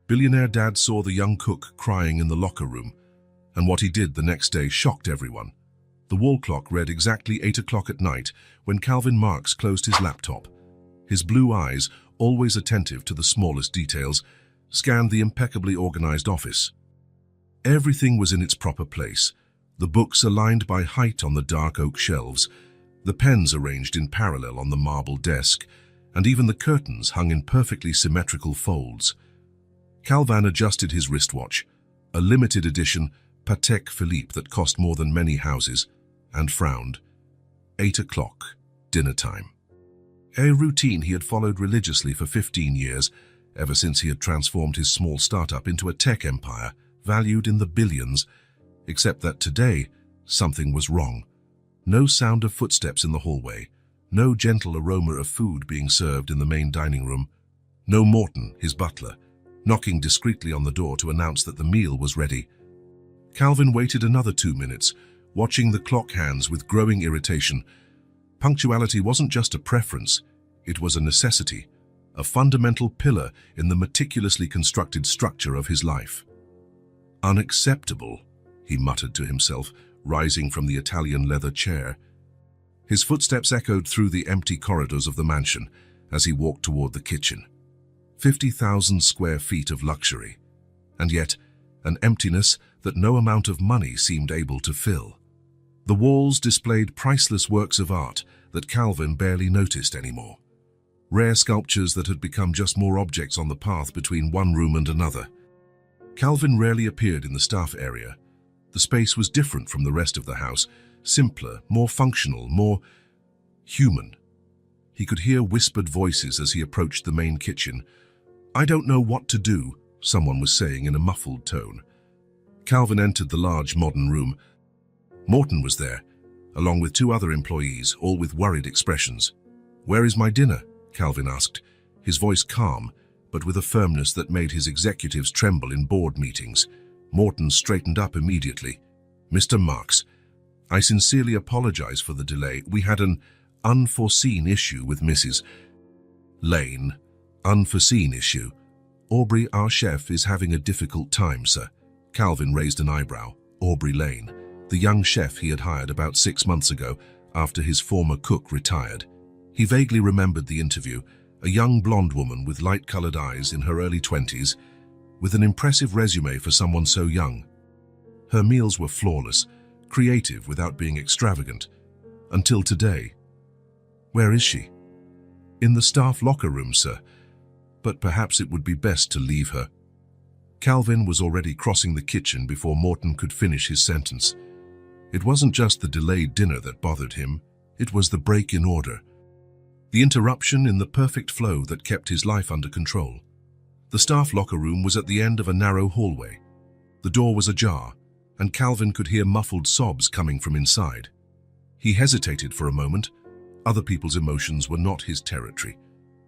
Billionaire Dad saw the young cook crying in the locker room, and what he did the next day shocked everyone. The wall clock read exactly 8 o'clock at night when Calvin Marks closed his laptop. His blue eyes, always attentive to the smallest details, scanned the impeccably organized office. Everything was in its proper place, the books aligned by height on the dark oak shelves, the pens arranged in parallel on the marble desk, and even the curtains hung in perfectly symmetrical folds. Calvin adjusted his wristwatch, a limited edition Patek Philippe that cost more than many houses, and frowned. 8 o'clock, dinner time. A routine he had followed religiously for 15 years, ever since he had transformed his small startup into a tech empire valued in the billions, except that today something was wrong. No sound of footsteps in the hallway, no gentle aroma of food being served in the main dining room, no Morton, his butler, knocking discreetly on the door to announce that the meal was ready. Calvin waited another 2 minutes, watching the clock hands with growing irritation. Punctuality wasn't just a preference, it was a necessity, a fundamental pillar in the meticulously constructed structure of his life. Unacceptable, he muttered to himself, rising from the Italian leather chair. His footsteps echoed through the empty corridors of the mansion as he walked toward the kitchen. 50,000 square feet of luxury, and yet an emptiness that no amount of money seemed able to fill. The walls displayed priceless works of art that Calvin barely noticed anymore. Rare sculptures that had become just more objects on the path between one room and another. Calvin rarely appeared in the staff area. The space was different from the rest of the house, simpler, more functional, more human. He could hear whispered voices as he approached the main kitchen. "I don't know what to do," someone was saying in a muffled tone. Calvin entered the large modern room. Morton was there, along with 2 other employees, all with worried expressions. "Where is my dinner?" Calvin asked, his voice calm, but with a firmness that made his executives tremble in board meetings. Morton straightened up immediately. "Mr. Marks, I sincerely apologize for the delay. We had an unforeseen issue with Mrs. Lane." "Unforeseen issue? Aubrey, our chef, is having a difficult time, sir." Calvin raised an eyebrow. Aubrey Lane, the young chef he had hired about 6 months ago after his former cook retired. He vaguely remembered the interview, a young blonde woman with light-colored eyes in her early 20s, with an impressive resume for someone so young. Her meals were flawless, creative without being extravagant. Until today. "Where is she?" "In the staff locker room, sir. But perhaps it would be best to leave her." Calvin was already crossing the kitchen before Morton could finish his sentence. It wasn't just the delayed dinner that bothered him, it was the break in order. The interruption in the perfect flow that kept his life under control. The staff locker room was at the end of a narrow hallway. The door was ajar, and Calvin could hear muffled sobs coming from inside. He hesitated for a moment. Other people's emotions were not his territory.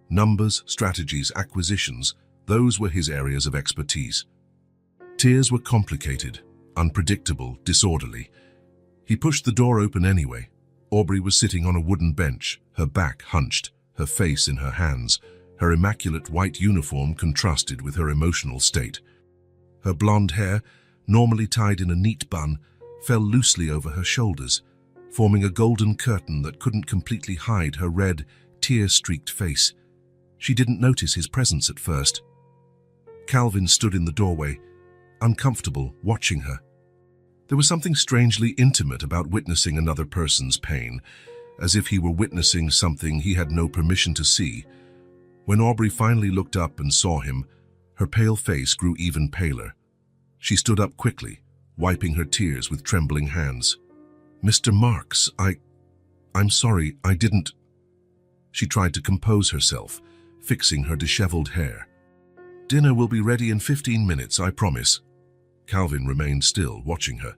Numbers, strategies, acquisitions, those were his areas of expertise. Tears were complicated, unpredictable, disorderly. He pushed the door open anyway. Aubrey was sitting on a wooden bench, her back hunched, her face in her hands. Her immaculate white uniform contrasted with her emotional state. Her blonde hair, normally tied in a neat bun, fell loosely over her shoulders, forming a golden curtain that couldn't completely hide her red, tear-streaked face. She didn't notice his presence at first. Calvin stood in the doorway, uncomfortable, watching her. There was something strangely intimate about witnessing another person's pain, as if he were witnessing something he had no permission to see. When Aubrey finally looked up and saw him, her pale face grew even paler. She stood up quickly, wiping her tears with trembling hands. "Mr. Marks, I'm sorry, I didn't..." She tried to compose herself, fixing her disheveled hair. "Dinner will be ready in 15 minutes, I promise." Calvin remained still, watching her.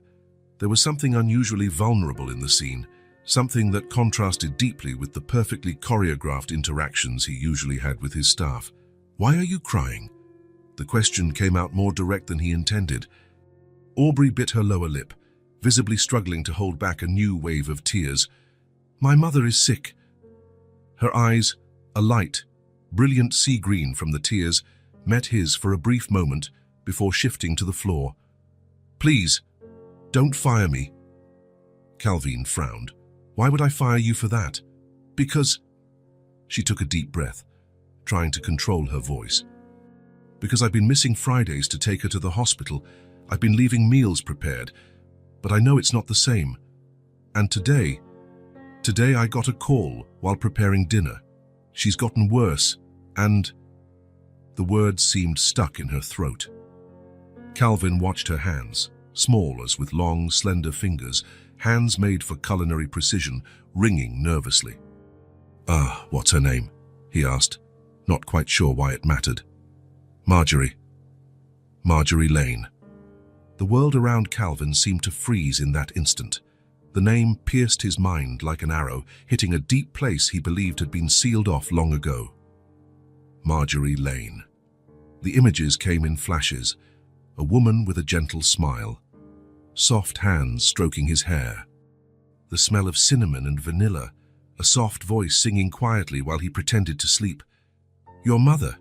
There was something unusually vulnerable in the scene, something that contrasted deeply with the perfectly choreographed interactions he usually had with his staff. "Why are you crying?" The question came out more direct than he intended. Aubrey bit her lower lip, visibly struggling to hold back a new wave of tears. "My mother is sick." Her eyes, alight, brilliant sea green from the tears, met his for a brief moment before shifting to the floor. "Please, don't fire me." Calvin frowned. "Why would I fire you for that?" "Because—" She took a deep breath, trying to control her voice. "Because I've been missing Fridays to take her to the hospital. I've been leaving meals prepared, but I know it's not the same. And today I got a call while preparing dinner. She's gotten worse, and—" The words seemed stuck in her throat. Calvin watched her hands, small as with long, slender fingers, hands made for culinary precision, ringing nervously. What's her name?" he asked, not quite sure why it mattered. Marjorie Lane." The world around Calvin seemed to freeze in that instant. The name pierced his mind like an arrow, hitting a deep place he believed had been sealed off long ago. Marjorie Lane. The images came in flashes. A woman with a gentle smile, soft hands stroking his hair, the smell of cinnamon and vanilla, a soft voice singing quietly while he pretended to sleep. "Your mother,"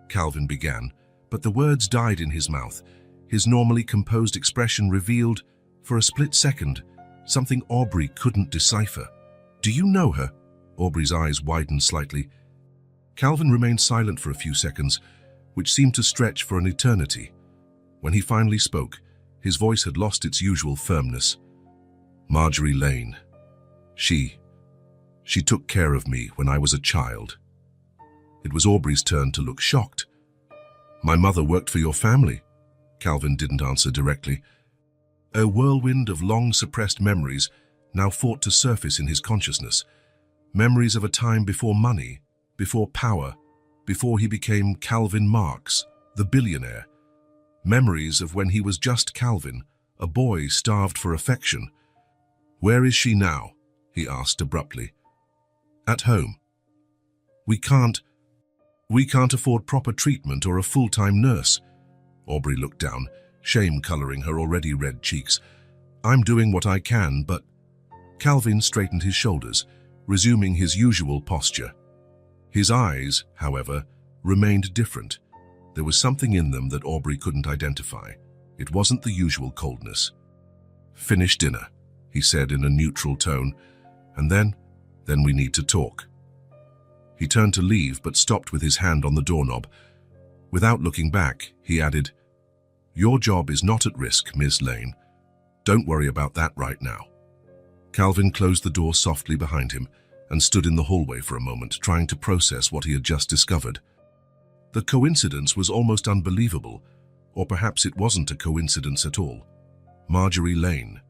Calvin began, but the words died in his mouth. His normally composed expression revealed, for a split second, something Aubrey couldn't decipher. "Do you know her?" Aubrey's eyes widened slightly. Calvin remained silent for a few seconds, which seemed to stretch for an eternity. When he finally spoke, his voice had lost its usual firmness. "Marjorie Lane. She took care of me when I was a child." It was Aubrey's turn to look shocked. "My mother worked for your family?" Calvin didn't answer directly. A whirlwind of long-suppressed memories now fought to surface in his consciousness. Memories of a time before money, before power, before he became Calvin Marks, the billionaire. Memories of when he was just Calvin, a boy starved for affection. "Where is she now?" he asked abruptly. "At home. We can't afford proper treatment or a full-time nurse." Aubrey looked down, shame coloring her already red cheeks. "I'm doing what I can, but—" Calvin straightened his shoulders, resuming his usual posture. His eyes, however, remained different. There was something in them that Aubrey couldn't identify. It wasn't the usual coldness. "Finish dinner," he said in a neutral tone, "and then we need to talk." He turned to leave but stopped with his hand on the doorknob. Without looking back, he added, "Your job is not at risk, Miss Lane. Don't worry about that right now." Calvin closed the door softly behind him and stood in the hallway for a moment, trying to process what he had just discovered. The coincidence was almost unbelievable, or perhaps it wasn't a coincidence at all. Marjorie Lane.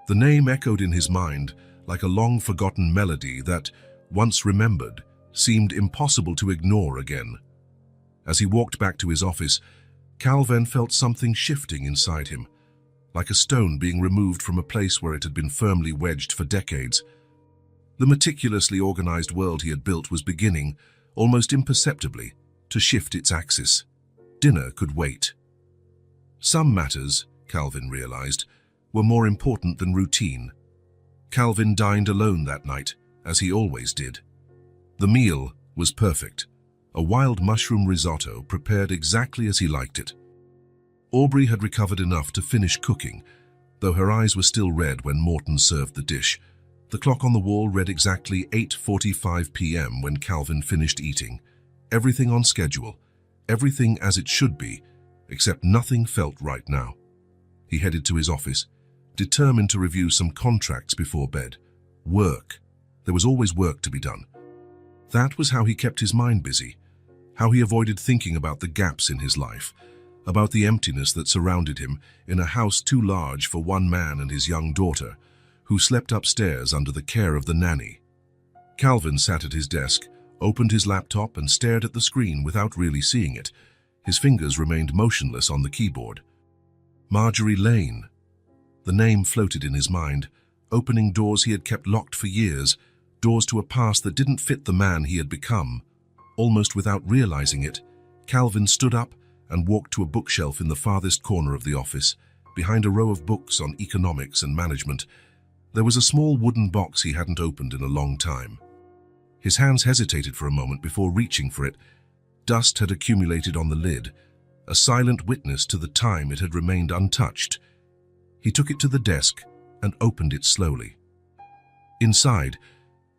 The name echoed in his mind like a long-forgotten melody that, once remembered, seemed impossible to ignore again. As he walked back to his office, Calvin felt something shifting inside him, like a stone being removed from a place where it had been firmly wedged for decades. The meticulously organized world he had built was beginning, almost imperceptibly, to shift its axis. Dinner could wait. Some matters, Calvin realized, were more important than routine. Calvin dined alone that night, as he always did. The meal was perfect, a wild mushroom risotto prepared exactly as he liked it. Aubrey had recovered enough to finish cooking, though her eyes were still red when Morton served the dish. The clock on the wall read exactly 8:45 p.m. when Calvin finished eating. Everything on schedule, everything as it should be, except nothing felt right now. He headed to his office, determined to review some contracts before bed. Work. There was always work to be done. That was how he kept his mind busy, how he avoided thinking about the gaps in his life, about the emptiness that surrounded him in a house too large for one man and his young daughter, who slept upstairs under the care of the nanny. Calvin sat at his desk, opened his laptop and stared at the screen without really seeing it. His fingers remained motionless on the keyboard. Marjorie Lane. The name floated in his mind, opening doors he had kept locked for years, doors to a past that didn't fit the man he had become. Almost without realizing it, Calvin stood up and walked to a bookshelf in the farthest corner of the office, behind a row of books on economics and management. There was a small wooden box he hadn't opened in a long time. His hands hesitated for a moment before reaching for it. Dust had accumulated on the lid, a silent witness to the time it had remained untouched. He took it to the desk and opened it slowly. Inside,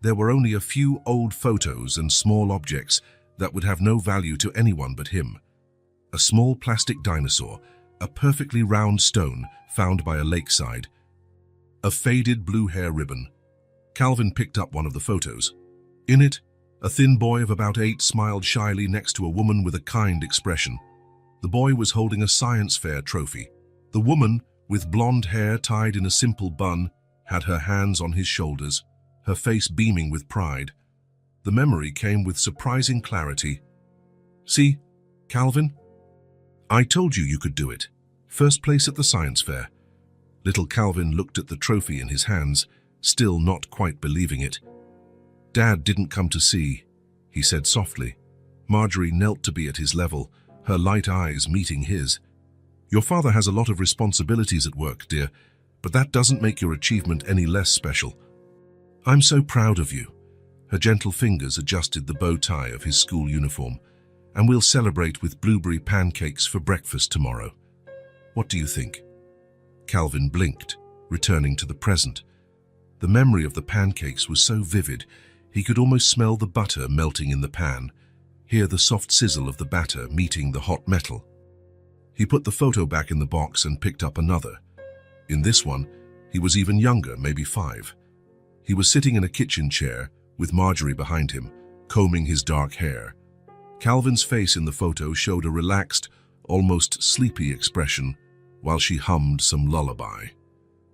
there were only a few old photos and small objects that would have no value to anyone but him. A small plastic dinosaur, a perfectly round stone found by a lakeside, a faded blue hair ribbon. Calvin picked up one of the photos. In it, a thin boy of about 8 smiled shyly next to a woman with a kind expression. The boy was holding a science fair trophy. The woman, with blonde hair tied in a simple bun, had her hands on his shoulders, her face beaming with pride. The memory came with surprising clarity. "See, Calvin? I told you you could do it. First place at the science fair." Little Calvin looked at the trophy in his hands, still not quite believing it. "Dad didn't come to see," he said softly. Marjorie knelt to be at his level, her light eyes meeting his. "Your father has a lot of responsibilities at work, dear, but that doesn't make your achievement any less special. I'm so proud of you." Her gentle fingers adjusted the bow tie of his school uniform. "And we'll celebrate with blueberry pancakes for breakfast tomorrow. What do you think?" Calvin blinked, returning to the present. The memory of the pancakes was so vivid, he could almost smell the butter melting in the pan, hear the soft sizzle of the batter meeting the hot metal. He put the photo back in the box and picked up another. In this one, he was even younger, maybe 5. He was sitting in a kitchen chair, with Marjorie behind him, combing his dark hair. Calvin's face in the photo showed a relaxed, almost sleepy expression, while she hummed some lullaby.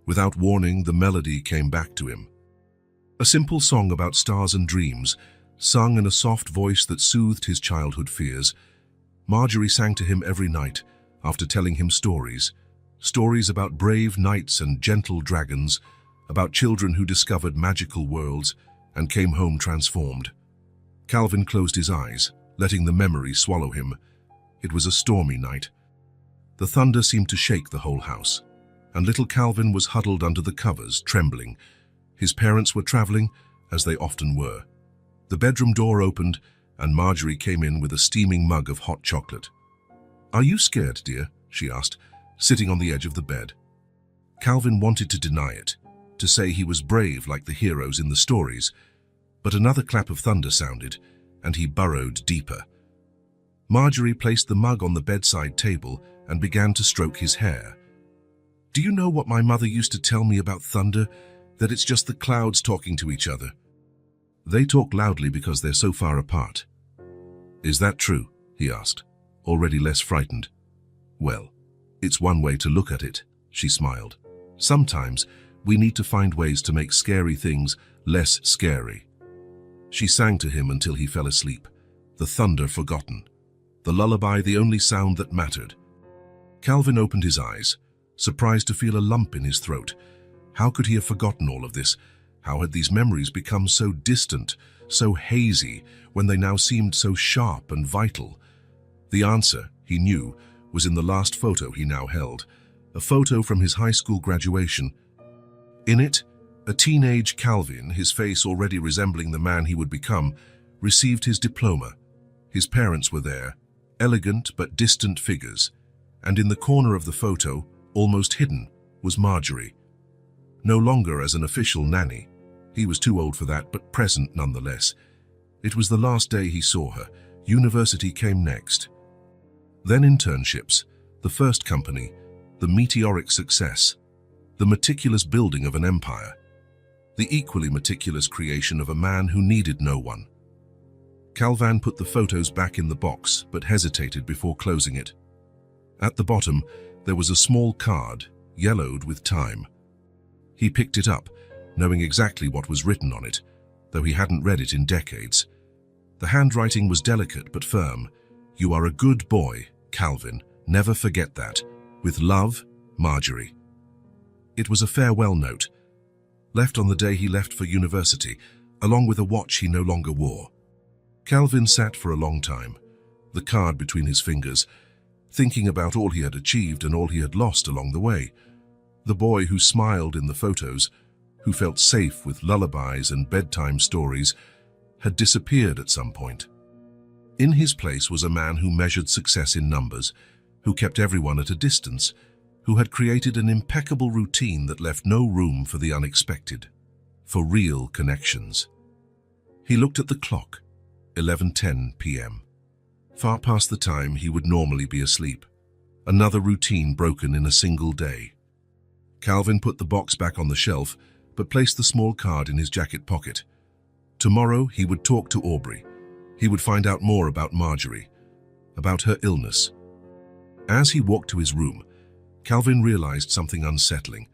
Without warning, the melody came back to him. A simple song about stars and dreams, sung in a soft voice that soothed his childhood fears. Marjorie sang to him every night, after telling him stories. Stories about brave knights and gentle dragons, about children who discovered magical worlds and came home transformed. Calvin closed his eyes, letting the memory swallow him. It was a stormy night. The thunder seemed to shake the whole house, and little Calvin was huddled under the covers, trembling. His parents were traveling, as they often were. The bedroom door opened, and Marjorie came in with a steaming mug of hot chocolate. "Are you scared, dear?" she asked, sitting on the edge of the bed. Calvin wanted to deny it, to say he was brave like the heroes in the stories, but another clap of thunder sounded, and he burrowed deeper. Marjorie placed the mug on the bedside table and began to stroke his hair. "Do you know what my mother used to tell me about thunder? That it's just the clouds talking to each other. They talk loudly because they're so far apart." "Is that true?" he asked, already less frightened. "Well, it's one way to look at it," she smiled. "Sometimes we need to find ways to make scary things less scary." She sang to him until he fell asleep, the thunder forgotten, the lullaby the only sound that mattered. Calvin opened his eyes, surprised to feel a lump in his throat. How could he have forgotten all of this? How had these memories become so distant, so hazy, when they now seemed so sharp and vital? The answer, he knew, was in the last photo he now held, a photo from his high school graduation. In it, a teenage Calvin, his face already resembling the man he would become, received his diploma. His parents were there, elegant but distant figures, and in the corner of the photo, almost hidden, was Marjorie. No longer as an official nanny. He was too old for that, but present nonetheless. It was the last day he saw her. University came next. Then internships, the first company, the meteoric success, the meticulous building of an empire, the equally meticulous creation of a man who needed no one. Calvin put the photos back in the box, but hesitated before closing it. At the bottom, there was a small card, yellowed with time. He picked it up, knowing exactly what was written on it, though he hadn't read it in decades. The handwriting was delicate but firm. "You are a good boy, Calvin. Never forget that. With love, Marjorie." It was a farewell note, left on the day he left for university, along with a watch he no longer wore. Calvin sat for a long time, the card between his fingers, thinking about all he had achieved and all he had lost along the way. The boy who smiled in the photos, who felt safe with lullabies and bedtime stories, had disappeared at some point. In his place was a man who measured success in numbers, who kept everyone at a distance, who had created an impeccable routine that left no room for the unexpected, for real connections. He looked at the clock, 11:10 p.m. Far past the time he would normally be asleep. Another routine broken in a single day. Calvin put the box back on the shelf, but placed the small card in his jacket pocket. Tomorrow he would talk to Aubrey. He would find out more about Marjorie, about her illness. As he walked to his room, Calvin realized something unsettling.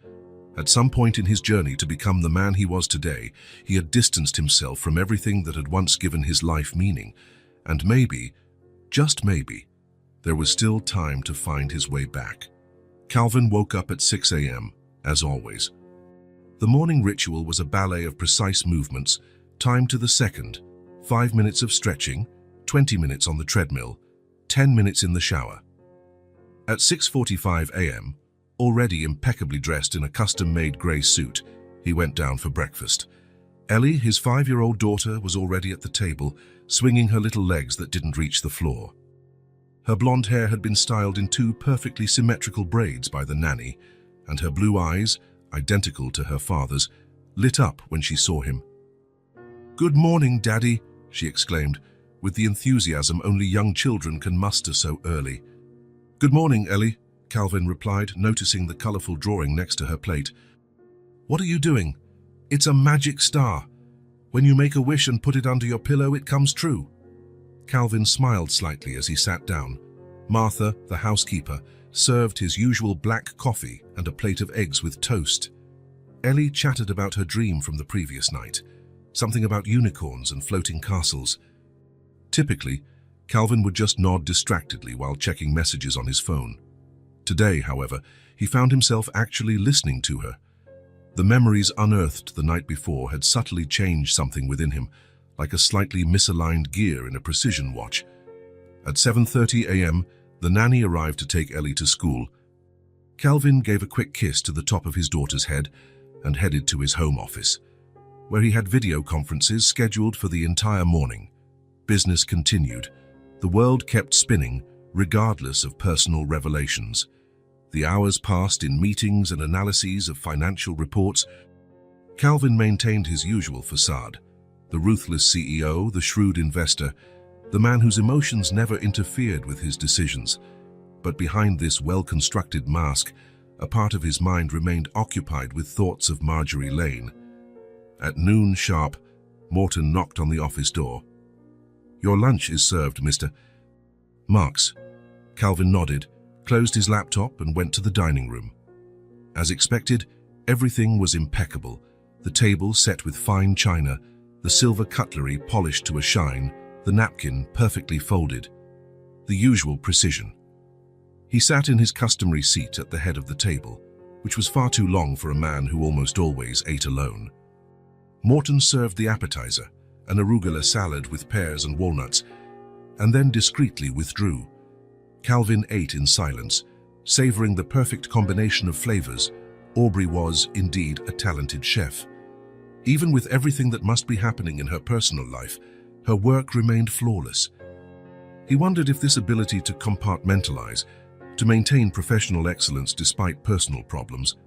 At some point in his journey to become the man he was today, he had distanced himself from everything that had once given his life meaning. And maybe, just maybe, there was still time to find his way back. Calvin woke up at 6 a.m., as always. The morning ritual was a ballet of precise movements, timed to the second, 5 minutes of stretching, 20 minutes on the treadmill, 10 minutes in the shower. At 6:45 a.m., already impeccably dressed in a custom-made grey suit, he went down for breakfast. Ellie, his 5-year-old daughter, was already at the table, swinging her little legs that didn't reach the floor. Her blonde hair had been styled in 2 perfectly symmetrical braids by the nanny, and her blue eyes, identical to her father's, lit up when she saw him. "Good morning, Daddy," she exclaimed, with the enthusiasm only young children can muster so early. "Good morning, Ellie," Calvin replied, noticing the colorful drawing next to her plate. "What are you doing?" "It's a magic star. When you make a wish and put it under your pillow, it comes true." Calvin smiled slightly as he sat down. Martha, the housekeeper, served his usual black coffee and a plate of eggs with toast. Ellie chattered about her dream from the previous night, something about unicorns and floating castles. Typically, Calvin would just nod distractedly while checking messages on his phone. Today, however, he found himself actually listening to her. The memories unearthed the night before had subtly changed something within him, like a slightly misaligned gear in a precision watch. At 7:30 a.m., the nanny arrived to take Ellie to school. Calvin gave a quick kiss to the top of his daughter's head and headed to his home office, where he had video conferences scheduled for the entire morning. Business continued. The world kept spinning, regardless of personal revelations. The hours passed in meetings and analyses of financial reports. Calvin maintained his usual facade. The ruthless CEO, the shrewd investor, the man whose emotions never interfered with his decisions. But behind this well-constructed mask, a part of his mind remained occupied with thoughts of Marjorie Lane. At noon sharp, Morton knocked on the office door. "Your lunch is served, Mr. Marks." Calvin nodded, closed his laptop and went to the dining room. As expected, everything was impeccable. The table set with fine china, the silver cutlery polished to a shine, the napkin perfectly folded. The usual precision. He sat in his customary seat at the head of the table, which was far too long for a man who almost always ate alone. Morton served the appetizer, an arugula salad with pears and walnuts, and then discreetly withdrew. Calvin ate in silence, savoring the perfect combination of flavors. Aubrey was, indeed, a talented chef. Even with everything that must be happening in her personal life, her work remained flawless. He wondered if this ability to compartmentalize, to maintain professional excellence despite personal problems,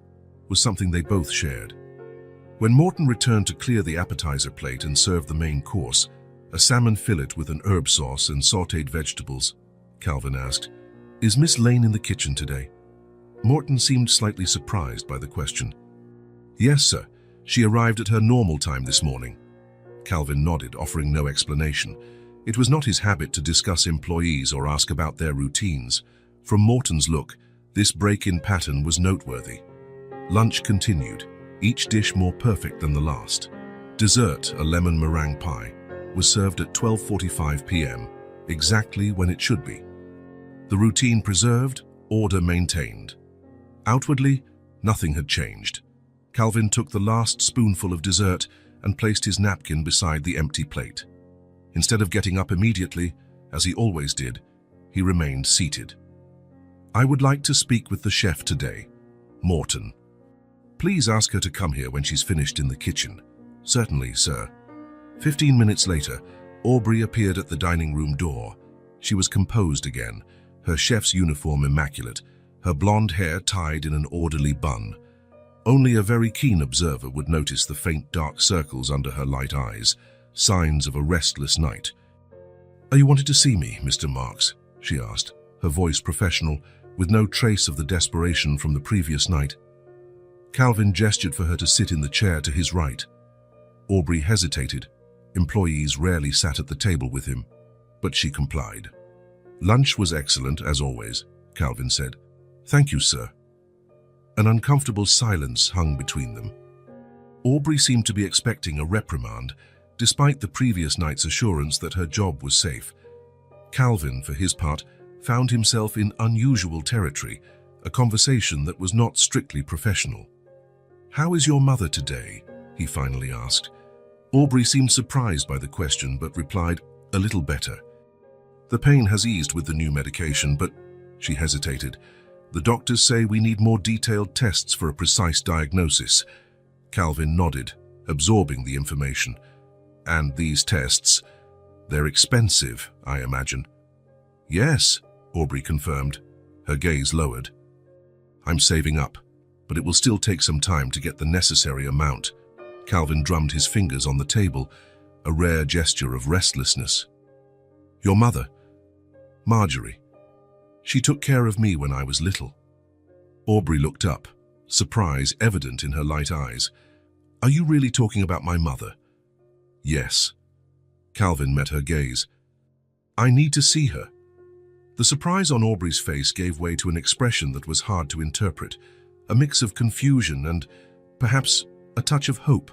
was something they both shared. When Morton returned to clear the appetizer plate and serve the main course, a salmon fillet with an herb sauce and sautéed vegetables, Calvin asked, "Is Miss Lane in the kitchen today?" Morton seemed slightly surprised by the question. "Yes, sir. She arrived at her normal time this morning." Calvin nodded, offering no explanation. It was not his habit to discuss employees or ask about their routines. From Morton's look, this break-in pattern was noteworthy. Lunch continued, each dish more perfect than the last. Dessert, a lemon meringue pie, was served at 12:45 p.m., exactly when it should be. The routine preserved, order maintained. Outwardly, nothing had changed. Calvin took the last spoonful of dessert and placed his napkin beside the empty plate. Instead of getting up immediately, as he always did, he remained seated. "I would like to speak with the chef today, Morton. Please ask her to come here when she's finished in the kitchen." "Certainly, sir." 15 minutes later, Aubrey appeared at the dining room door. She was composed again, her chef's uniform immaculate, her blonde hair tied in an orderly bun. Only a very keen observer would notice the faint dark circles under her light eyes, signs of a restless night. "Are you wanted to see me, Mr. Marks?" she asked, her voice professional, with no trace of the desperation from the previous night. Calvin gestured for her to sit in the chair to his right. Aubrey hesitated. Employees rarely sat at the table with him, but she complied. "Lunch was excellent, as always," Calvin said. "Thank you, sir." An uncomfortable silence hung between them. Aubrey seemed to be expecting a reprimand, despite the previous night's assurance that her job was safe. Calvin, for his part, found himself in unusual territory, a conversation that was not strictly professional. "How is your mother today?" he finally asked. Aubrey seemed surprised by the question, but replied, "A little better. The pain has eased with the new medication, but..." She hesitated. "The doctors say we need more detailed tests for a precise diagnosis." Calvin nodded, absorbing the information. "And these tests, they're expensive, I imagine." "Yes," Aubrey confirmed, her gaze lowered. "I'm saving up, but it will still take some time to get the necessary amount." Calvin drummed his fingers on the table, a rare gesture of restlessness. "Your mother, Marjorie. She took care of me when I was little." Aubrey looked up, surprise evident in her light eyes. "Are you really talking about my mother?" "Yes." Calvin met her gaze. "I need to see her." The surprise on Aubrey's face gave way to an expression that was hard to interpret, a mix of confusion and, perhaps, a touch of hope.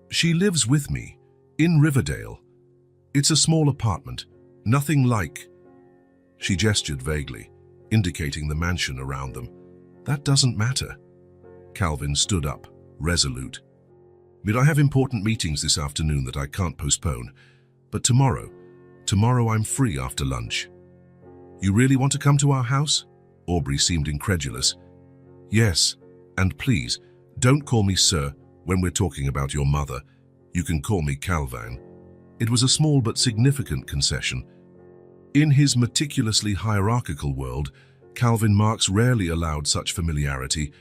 "She lives with me, in Riverdale. It's a small apartment, nothing like..." She gestured vaguely, indicating the mansion around them. "That doesn't matter." Calvin stood up, resolute. "But I have important meetings this afternoon that I can't postpone. But tomorrow I'm free after lunch." "You really want to come to our house?" Aubrey seemed incredulous. "Yes, and please, don't call me sir when we're talking about your mother. You can call me Calvin." It was a small but significant concession. In his meticulously hierarchical world, Calvin Marks rarely allowed such familiarity.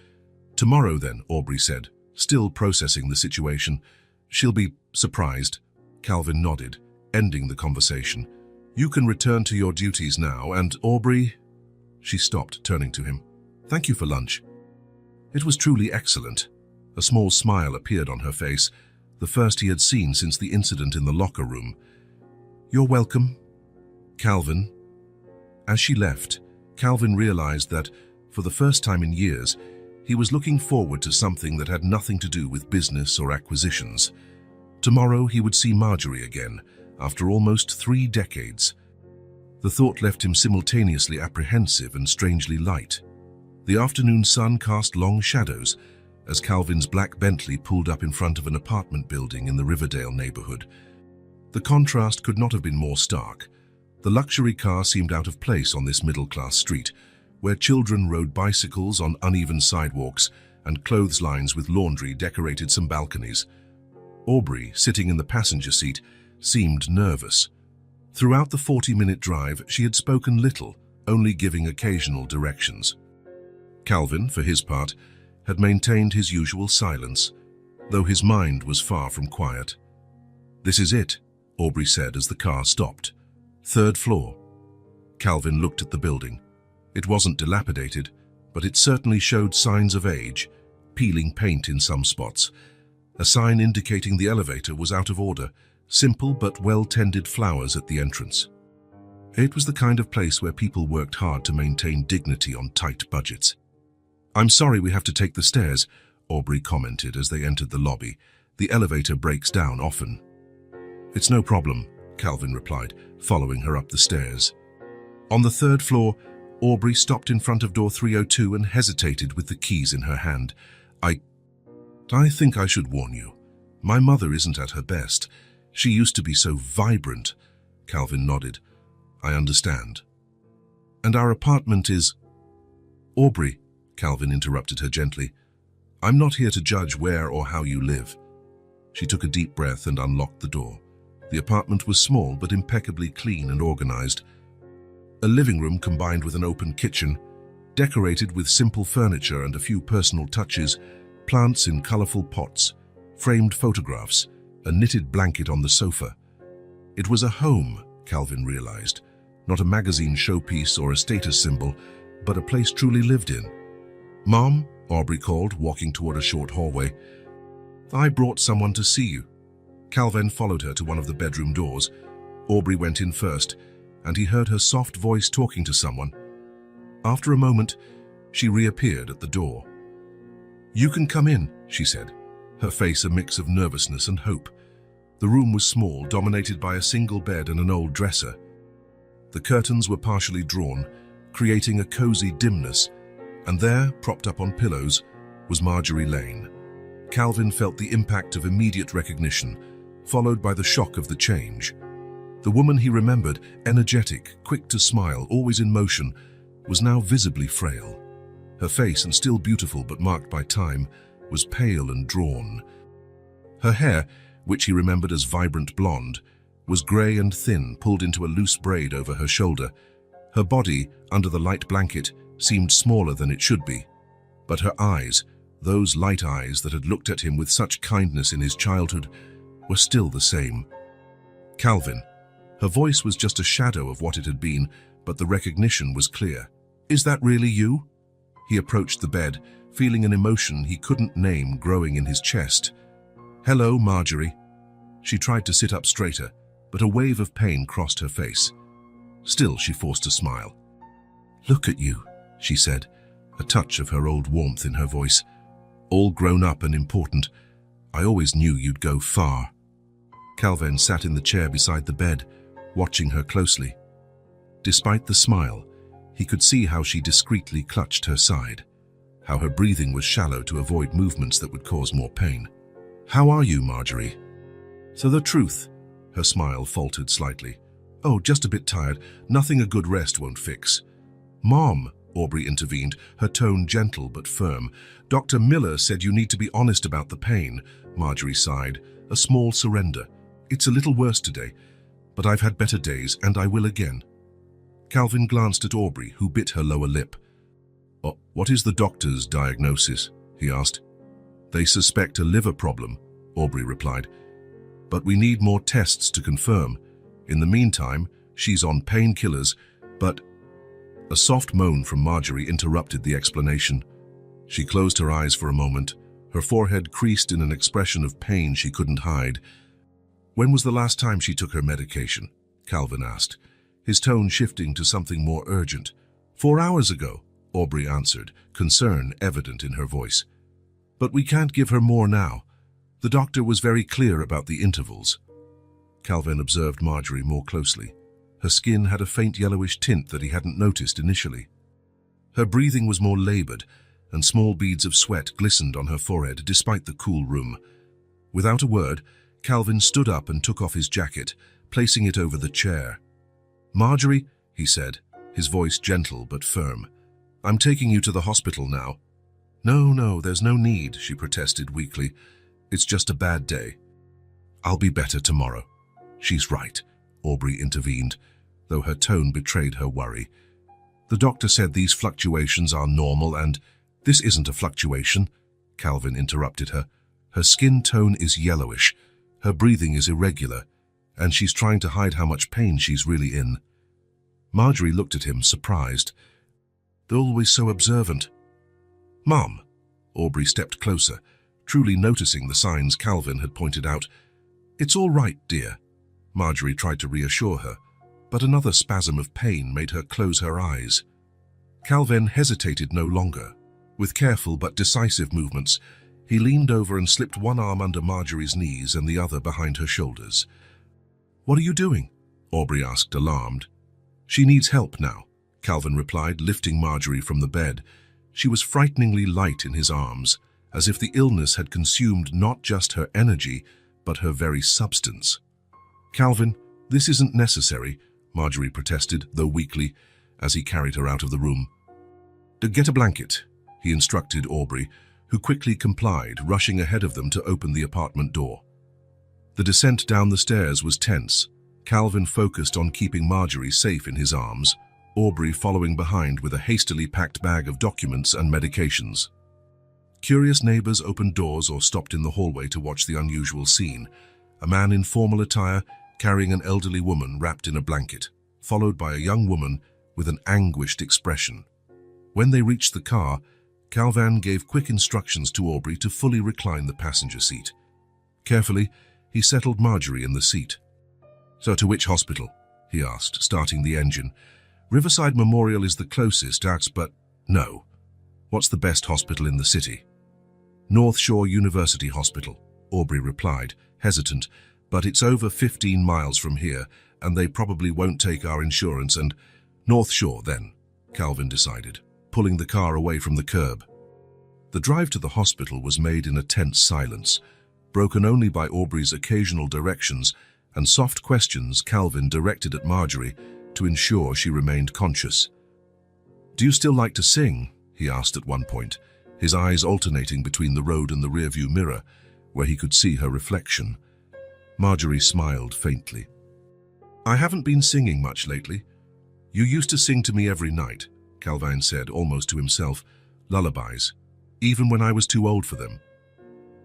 "Tomorrow then," Aubrey said, still processing the situation. "She'll be surprised." Calvin nodded, ending the conversation. "You can return to your duties now, and Aubrey..." She stopped, turning to him. "Thank you for lunch." It was truly excellent. A small smile appeared on her face, the first he had seen since the incident in the locker room. "You're welcome, Calvin." As she left, Calvin realized that, for the first time in years, he was looking forward to something that had nothing to do with business or acquisitions. Tomorrow he would see Marjorie again, after almost 3 decades. The thought left him simultaneously apprehensive and strangely light. The afternoon sun cast long shadows as Calvin's black Bentley pulled up in front of an apartment building in the Riverdale neighborhood. The contrast could not have been more stark. The luxury car seemed out of place on this middle-class street, where children rode bicycles on uneven sidewalks and clotheslines with laundry decorated some balconies. Aubrey, sitting in the passenger seat, seemed nervous. Throughout the 40-minute drive, she had spoken little, only giving occasional directions. Calvin, for his part, had maintained his usual silence, though his mind was far from quiet. "This is it," Aubrey said as the car stopped. "3rd floor." Calvin looked at the building. It wasn't dilapidated, but it certainly showed signs of age, peeling paint in some spots. A sign indicating the elevator was out of order, simple but well-tended flowers at the entrance. It was the kind of place where people worked hard to maintain dignity on tight budgets. "I'm sorry we have to take the stairs," Aubrey commented as they entered the lobby. "The elevator breaks down often." "It's no problem," Calvin replied, following her up the stairs. On the 3rd floor, Aubrey stopped in front of door 302 and hesitated with the keys in her hand. I think I should warn you. My mother isn't at her best. She used to be so vibrant." Calvin nodded. "I understand." "And our apartment is..." "Aubrey," Calvin interrupted her gently, "I'm not here to judge where or how you live." She took a deep breath and unlocked the door. The apartment was small but impeccably clean and organized. A living room combined with an open kitchen, decorated with simple furniture and a few personal touches, plants in colorful pots, framed photographs, a knitted blanket on the sofa. It was a home, Calvin realized, not a magazine showpiece or a status symbol, but a place truly lived in. "Mom," Aubrey called, walking toward a short hallway. "I brought someone to see you." Calvin followed her to one of the bedroom doors. Aubrey went in first, and he heard her soft voice talking to someone. After a moment, she reappeared at the door. "You can come in," she said, her face a mix of nervousness and hope. The room was small, dominated by a single bed and an old dresser. The curtains were partially drawn, creating a cozy dimness, and there, propped up on pillows, was Marjorie Lane. Calvin felt the impact of immediate recognition, followed by the shock of the change. The woman he remembered, energetic, quick to smile, always in motion, was now visibly frail. Her face, and still beautiful but marked by time, was pale and drawn. Her hair, which he remembered as vibrant blonde, was grey and thin, pulled into a loose braid over her shoulder. Her body, under the light blanket, seemed smaller than it should be. But her eyes, those light eyes that had looked at him with such kindness in his childhood, were still the same. "Calvin." Her voice was just a shadow of what it had been, but the recognition was clear. "Is that really you?" He approached the bed, feeling an emotion he couldn't name growing in his chest. "Hello, Marjorie." She tried to sit up straighter, but a wave of pain crossed her face. Still, she forced a smile. "Look at you," she said, a touch of her old warmth in her voice. "All grown up and important. I always knew you'd go far." Calvin sat in the chair beside the bed, watching her closely. Despite the smile, he could see how she discreetly clutched her side, how her breathing was shallow to avoid movements that would cause more pain. "How are you, Marjorie?" "So the truth," her smile faltered slightly. "Oh, just a bit tired. Nothing a good rest won't fix." "Mom," Aubrey intervened, her tone gentle but firm. "Dr. Miller said you need to be honest about the pain." Marjorie sighed, a small surrender. "It's a little worse today, but I've had better days, and I will again." Calvin glanced at Aubrey, who bit her lower lip. "Oh, what is the doctor's diagnosis?" he asked. "They suspect a liver problem," Aubrey replied. "But we need more tests to confirm. In the meantime, she's on painkillers, but—" A soft moan from Marjorie interrupted the explanation. She closed her eyes for a moment, her forehead creased in an expression of pain she couldn't hide. "When was the last time she took her medication?" Calvin asked, his tone shifting to something more urgent. "4 hours ago," Aubrey answered, concern evident in her voice. "But we can't give her more now. The doctor was very clear about the intervals." Calvin observed Marjorie more closely. Her skin had a faint yellowish tint that he hadn't noticed initially. Her breathing was more labored, and small beads of sweat glistened on her forehead despite the cool room. Without a word, Calvin stood up and took off his jacket, placing it over the chair. "Marjorie," he said, his voice gentle but firm, "I'm taking you to the hospital now." No, there's no need," she protested weakly. "It's just a bad day. I'll be better tomorrow." "She's right," Aubrey intervened, though her tone betrayed her worry. "The doctor said these fluctuations are normal and—" "This isn't a fluctuation," Calvin interrupted her. "Her skin tone is yellowish, her breathing is irregular, and she's trying to hide how much pain she's really in." Marjorie looked at him, surprised. "They're always so observant." "Mom," Aubrey stepped closer, truly noticing the signs Calvin had pointed out. "It's all right, dear." Marjorie tried to reassure her, but another spasm of pain made her close her eyes. Calvin hesitated no longer. With careful but decisive movements, he leaned over and slipped one arm under Marjorie's knees and the other behind her shoulders. "What are you doing?" Aubrey asked, alarmed. "She needs help now," Calvin replied, lifting Marjorie from the bed. She was frighteningly light in his arms, as if the illness had consumed not just her energy, but her very substance. "Calvin, this isn't necessary," Marjorie protested, though weakly, as he carried her out of the room. "Get a blanket," he instructed Aubrey, who quickly complied, rushing ahead of them to open the apartment door. The descent down the stairs was tense. Calvin focused on keeping Marjorie safe in his arms, Aubrey following behind with a hastily packed bag of documents and medications. Curious neighbors opened doors or stopped in the hallway to watch the unusual scene. A man in formal attire carrying an elderly woman wrapped in a blanket, followed by a young woman with an anguished expression. When they reached the car, Calvin gave quick instructions to Aubrey to fully recline the passenger seat. Carefully, he settled Marjorie in the seat. "So to which hospital?" he asked, starting the engine. "Riverside Memorial is the closest, but no. What's the best hospital in the city?" "North Shore University Hospital," Aubrey replied, hesitant, "but it's over 15 miles from here, and they probably won't take our insurance and—" "North Shore, then," Calvin decided, pulling the car away from the curb. The drive to the hospital was made in a tense silence, broken only by Aubrey's occasional directions and soft questions Calvin directed at Marjorie to ensure she remained conscious. "Do you still like to sing?" he asked at one point, his eyes alternating between the road and the rearview mirror, where he could see her reflection. Marjorie smiled faintly. "I haven't been singing much lately. You used to sing to me every night," Calvin said, almost to himself. "Lullabies, even when I was too old for them."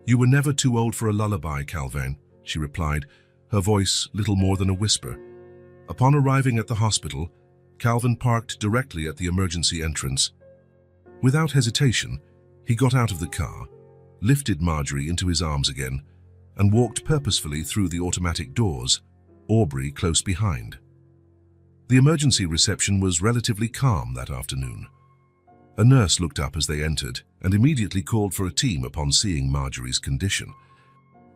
"You were never too old for a lullaby, Calvin," she replied, her voice little more than a whisper. Upon arriving at the hospital, Calvin parked directly at the emergency entrance. Without hesitation, he got out of the car, lifted Marjorie into his arms again, and walked purposefully through the automatic doors, Aubrey close behind. The emergency reception was relatively calm that afternoon. A nurse looked up as they entered and immediately called for a team upon seeing Marjorie's condition.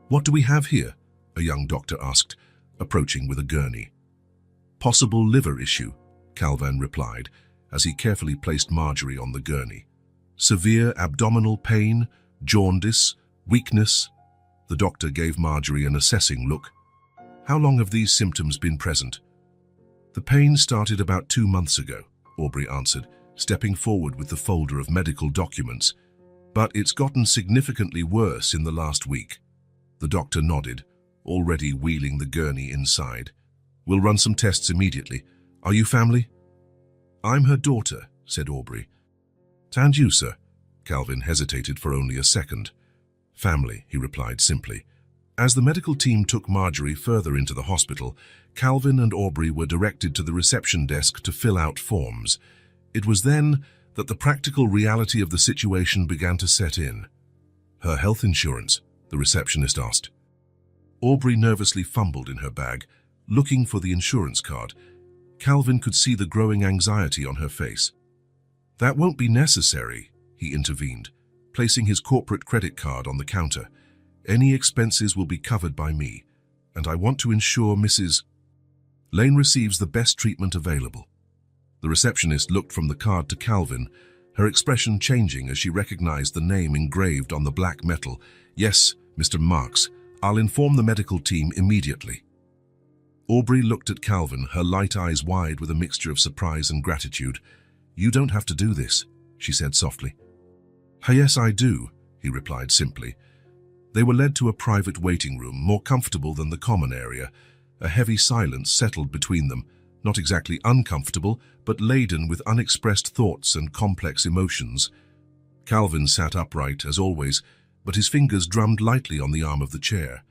"What do we have here?" a young doctor asked, approaching with a gurney. "Possible liver issue," Calvin replied as he carefully placed Marjorie on the gurney. "Severe abdominal pain, jaundice, weakness." The doctor gave Marjorie an assessing look. "How long have these symptoms been present?" "The pain started about 2 months ago," Aubrey answered, stepping forward with the folder of medical documents. "But it's gotten significantly worse in the last week." The doctor nodded, already wheeling the gurney inside. "We'll run some tests immediately. Are you family?" "I'm her daughter," said Aubrey. "And you, sir?" Calvin hesitated for only a second. "Family," he replied simply. As the medical team took Marjorie further into the hospital, Calvin and Aubrey were directed to the reception desk to fill out forms. It was then that the practical reality of the situation began to set in. "Her health insurance?" the receptionist asked. Aubrey nervously fumbled in her bag, looking for the insurance card. Calvin could see the growing anxiety on her face. "That won't be necessary," he intervened, placing his corporate credit card on the counter. "Any expenses will be covered by me, and I want to ensure Mrs. Lane receives the best treatment available." The receptionist looked from the card to Calvin, her expression changing as she recognized the name engraved on the black metal. "Yes, Mr. Marks, I'll inform the medical team immediately." Aubrey looked at Calvin, her light eyes wide with a mixture of surprise and gratitude. "You don't have to do this," she said softly. "Yes, I do," he replied simply. They were led to a private waiting room, more comfortable than the common area. A heavy silence settled between them, not exactly uncomfortable, but laden with unexpressed thoughts and complex emotions. Calvin sat upright, as always, but his fingers drummed lightly on the arm of the chair,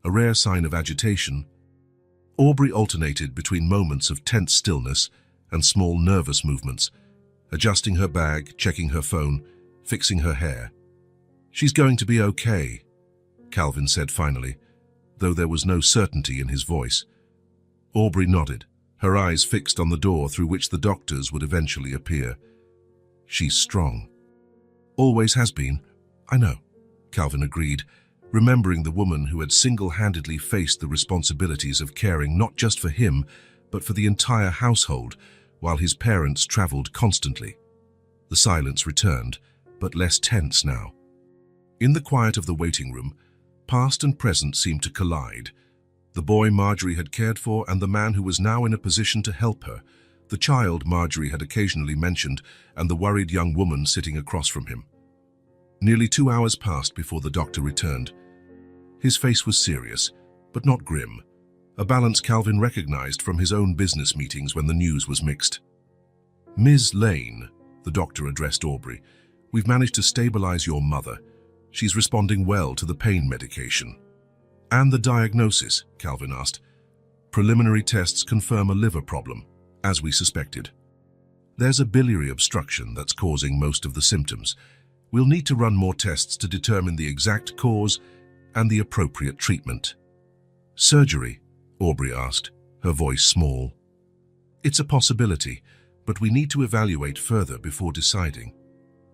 a rare sign of agitation. Aubrey alternated between moments of tense stillness and small nervous movements, adjusting her bag, checking her phone, fixing her hair. "She's going to be okay," Calvin said finally, though there was no certainty in his voice. Aubrey nodded, her eyes fixed on the door through which the doctors would eventually appear. "She's strong." "Always has been, I know," Calvin agreed, remembering the woman who had single-handedly faced the responsibilities of caring not just for him, but for the entire household, while his parents traveled constantly. The silence returned, but less tense now. In the quiet of the waiting room, past and present seemed to collide. The boy Marjorie had cared for and the man who was now in a position to help her, the child Marjorie had occasionally mentioned, and the worried young woman sitting across from him. Nearly 2 hours passed before the doctor returned. His face was serious, but not grim, a balance Calvin recognized from his own business meetings when the news was mixed. "Ms. Lane," the doctor addressed Aubrey, "we've managed to stabilize your mother. She's responding well to the pain medication." "And the diagnosis?" Calvin asked. "Preliminary tests confirm a liver problem, as we suspected. There's a biliary obstruction that's causing most of the symptoms. We'll need to run more tests to determine the exact cause and the appropriate treatment." "Surgery?" Aubrey asked, her voice small. "It's a possibility, but we need to evaluate further before deciding.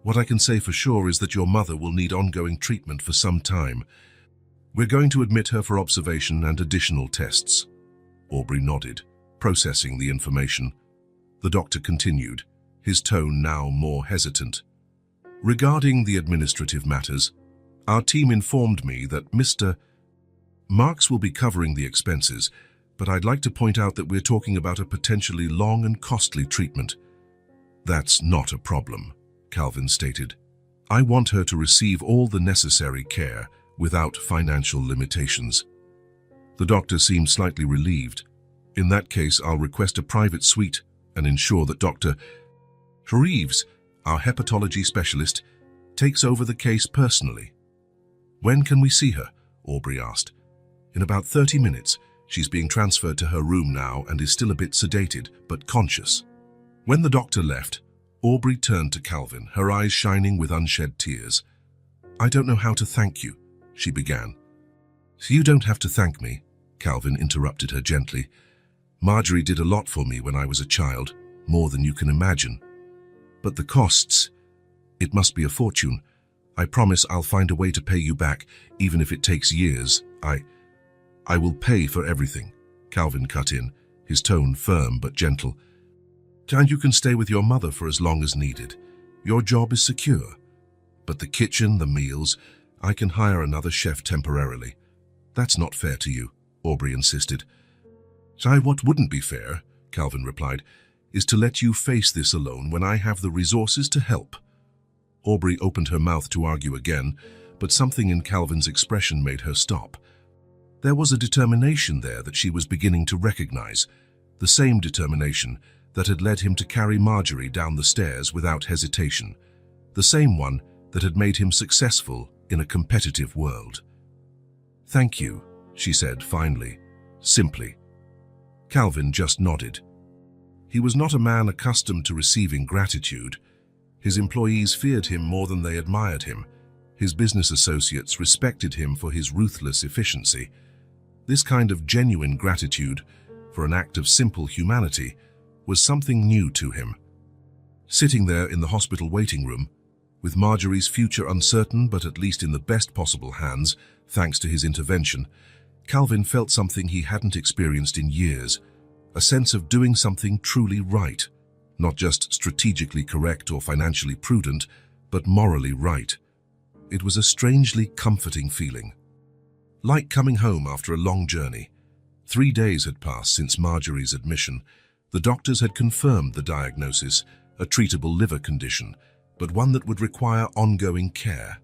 What I can say for sure is that your mother will need ongoing treatment for some time. We're going to admit her for observation and additional tests." Aubrey nodded, processing the information. The doctor continued, his tone now more hesitant. "Regarding the administrative matters, our team informed me that Mr. Marks will be covering the expenses, but I'd like to point out that we're talking about a potentially long and costly treatment." "That's not a problem," Calvin stated. "I want her to receive all the necessary care without financial limitations." The doctor seemed slightly relieved. "In that case, I'll request a private suite and ensure that Dr. Reeves, our hepatology specialist, takes over the case personally." "When can we see her?" Aubrey asked. "In about 30 minutes. She's being transferred to her room now and is still a bit sedated, but conscious." When the doctor left, Aubrey turned to Calvin, her eyes shining with unshed tears. "I don't know how to thank you," she began. "You don't have to thank me," Calvin interrupted her gently. "Marjorie did a lot for me when I was a child, more than you can imagine. But the costs, it must be a fortune. I promise I'll find a way to pay you back, even if it takes years. I will pay for everything," Calvin cut in, his tone firm but gentle. "And you can stay with your mother for as long as needed. Your job is secure. But the kitchen, the meals, I can hire another chef temporarily." "That's not fair to you," Aubrey insisted. "What wouldn't be fair," Calvin replied, "is to let you face this alone when I have the resources to help." Aubrey opened her mouth to argue again, but something in Calvin's expression made her stop. There was a determination there that she was beginning to recognize, the same determination that had led him to carry Marjorie down the stairs without hesitation, the same one that had made him successful in a competitive world. "Thank you," she said finally, simply. Calvin just nodded. He was not a man accustomed to receiving gratitude. His employees feared him more than they admired him. His business associates respected him for his ruthless efficiency. This kind of genuine gratitude, for an act of simple humanity, was something new to him. Sitting there in the hospital waiting room, with Marjorie's future uncertain but at least in the best possible hands, thanks to his intervention, Calvin felt something he hadn't experienced in years, a sense of doing something truly right, not just strategically correct or financially prudent, but morally right. It was a strangely comforting feeling. Like coming home after a long journey. 3 days had passed since Marjorie's admission. The doctors had confirmed the diagnosis, a treatable liver condition, but one that would require ongoing care.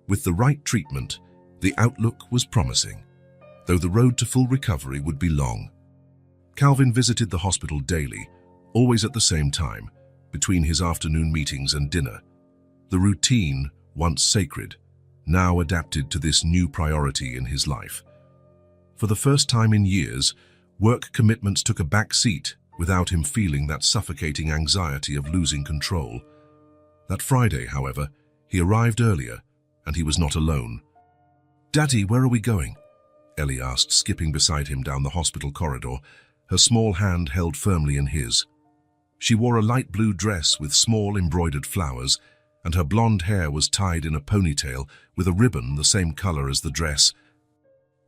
With the right treatment, the outlook was promising, though the road to full recovery would be long. Calvin visited the hospital daily, always at the same time, between his afternoon meetings and dinner. The routine, once sacred, now adapted to this new priority in his life. For the first time in years, work commitments took a back seat without him feeling that suffocating anxiety of losing control. That Friday, however, he arrived earlier, and he was not alone. "Daddy, where are we going?" Ellie asked, skipping beside him down the hospital corridor, her small hand held firmly in his. She wore a light blue dress with small embroidered flowers, and her blonde hair was tied in a ponytail with a ribbon the same color as the dress.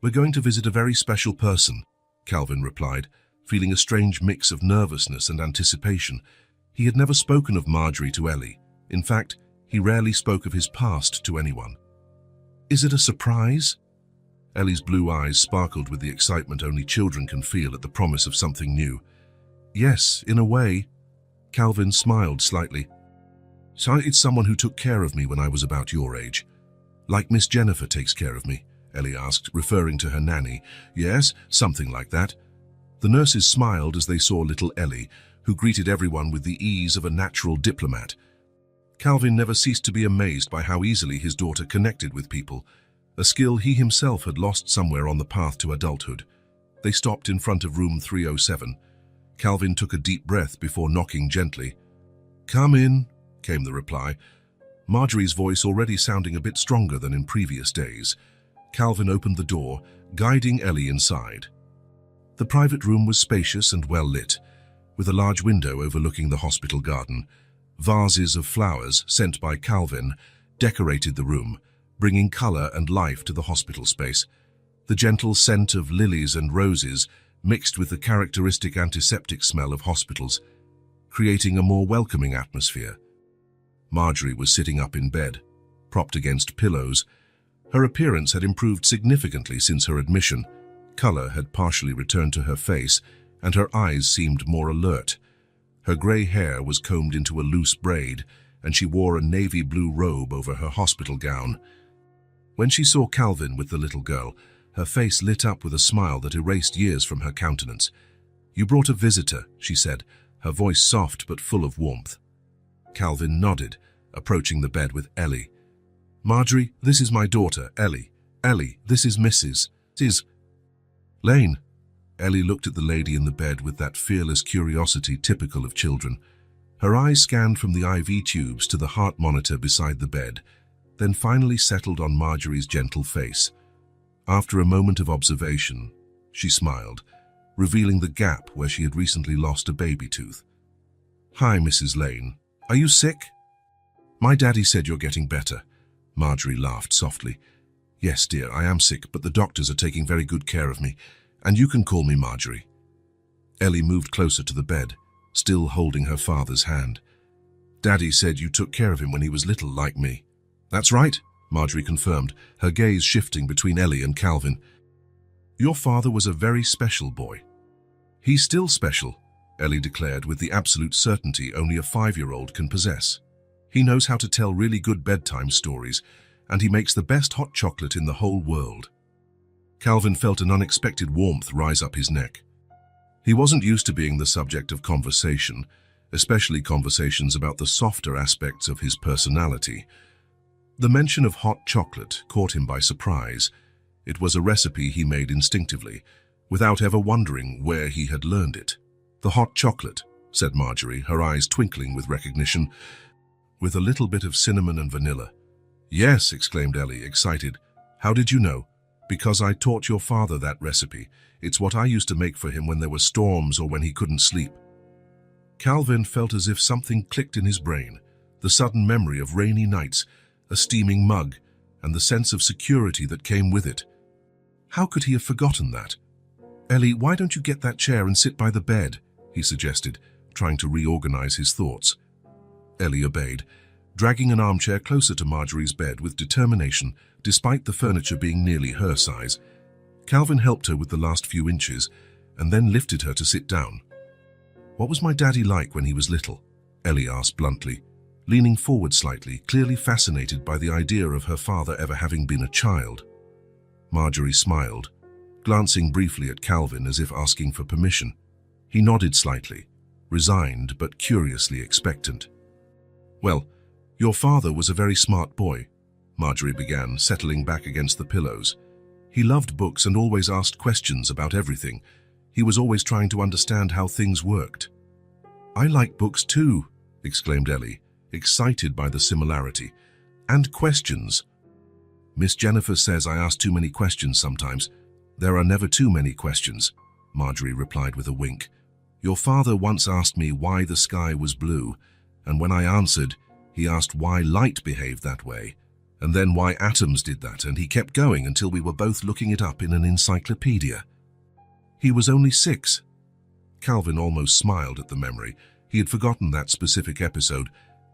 "We're going to visit a very special person," Calvin replied, feeling a strange mix of nervousness and anticipation. He had never spoken of Marjorie to Ellie. In fact, he rarely spoke of his past to anyone. "Is it a surprise?" Ellie's blue eyes sparkled with the excitement only children can feel at the promise of something new. "Yes, in a way." Calvin smiled slightly. "So it's someone who took care of me when I was about your age. Like Miss Jennifer takes care of me. Ellie asked, referring to her nanny. Yes, something like that. The nurses smiled as they saw little Ellie, who greeted everyone with the ease of a natural diplomat. Calvin never ceased to be amazed by how easily his daughter connected with people, a skill he himself had lost somewhere on the path to adulthood. They stopped in front of room 307. Calvin took a deep breath before knocking gently. "Come in," came the reply, Marjorie's voice already sounding a bit stronger than in previous days. Calvin opened the door, guiding Ellie inside. The private room was spacious and well lit, with a large window overlooking the hospital garden. Vases of flowers, sent by Calvin, decorated the room, bringing color and life to the hospital space. The gentle scent of lilies and roses mixed with the characteristic antiseptic smell of hospitals, creating a more welcoming atmosphere. Marjorie was sitting up in bed, propped against pillows. Her appearance had improved significantly since her admission. Color had partially returned to her face, and her eyes seemed more alert. Her grey hair was combed into a loose braid, and she wore a navy blue robe over her hospital gown. When she saw Calvin with the little girl, her face lit up with a smile that erased years from her countenance. "You brought a visitor," she said, her voice soft but full of warmth. Calvin nodded, approaching the bed with Ellie. "Marjorie, this is my daughter, Ellie. Ellie, this is Mrs. Lane." Ellie looked at the lady in the bed with that fearless curiosity typical of children. Her eyes scanned from the IV tubes to the heart monitor beside the bed, then finally settled on Marjorie's gentle face. After a moment of observation, she smiled, revealing the gap where she had recently lost a baby tooth. "Hi, Mrs. Lane. Are you sick?" "My daddy said you're getting better." Marjorie laughed softly. "Yes, dear, I am sick, but the doctors are taking very good care of me, and you can call me Marjorie." Ellie moved closer to the bed, still holding her father's hand. "Daddy said you took care of him when he was little, like me." "That's right," Marjorie confirmed, her gaze shifting between Ellie and Calvin. "Your father was a very special boy." "He's still special," Ellie declared with the absolute certainty only a 5-year-old can possess. "He knows how to tell really good bedtime stories, and he makes the best hot chocolate in the whole world." Calvin felt an unexpected warmth rise up his neck. He wasn't used to being the subject of conversation, especially conversations about the softer aspects of his personality. The mention of hot chocolate caught him by surprise. It was a recipe he made instinctively, without ever wondering where he had learned it. "The hot chocolate," said Marjorie, her eyes twinkling with recognition, "with a little bit of cinnamon and vanilla." "Yes," exclaimed Ellie, excited. "How did you know?" "Because I taught your father that recipe. It's what I used to make for him when there were storms or when he couldn't sleep." Calvin felt as if something clicked in his brain, the sudden memory of rainy nights, a steaming mug, and the sense of security that came with it. How could he have forgotten that? "Ellie, why don't you get that chair and sit by the bed?" he suggested, trying to reorganize his thoughts. Ellie obeyed, dragging an armchair closer to Marjorie's bed with determination, despite the furniture being nearly her size. Calvin helped her with the last few inches, and then lifted her to sit down. "What was my daddy like when he was little?" Ellie asked bluntly, leaning forward slightly, clearly fascinated by the idea of her father ever having been a child. Marjorie smiled, glancing briefly at Calvin as if asking for permission. He nodded slightly, resigned but curiously expectant. "Well, your father was a very smart boy," Marjorie began, settling back against the pillows. "He loved books and always asked questions about everything. He was always trying to understand how things worked." "I like books too," exclaimed Ellie, excited by the similarity. "And questions." "Miss Jennifer says I ask too many questions sometimes." "There are never too many questions," Marjorie replied with a wink. "Your father once asked me why the sky was blue, and when I answered, he asked why light behaved that way, and then why atoms did that, and he kept going until we were both looking it up in an encyclopedia." "He was only 6. Calvin almost smiled at the memory. He had forgotten that specific episode,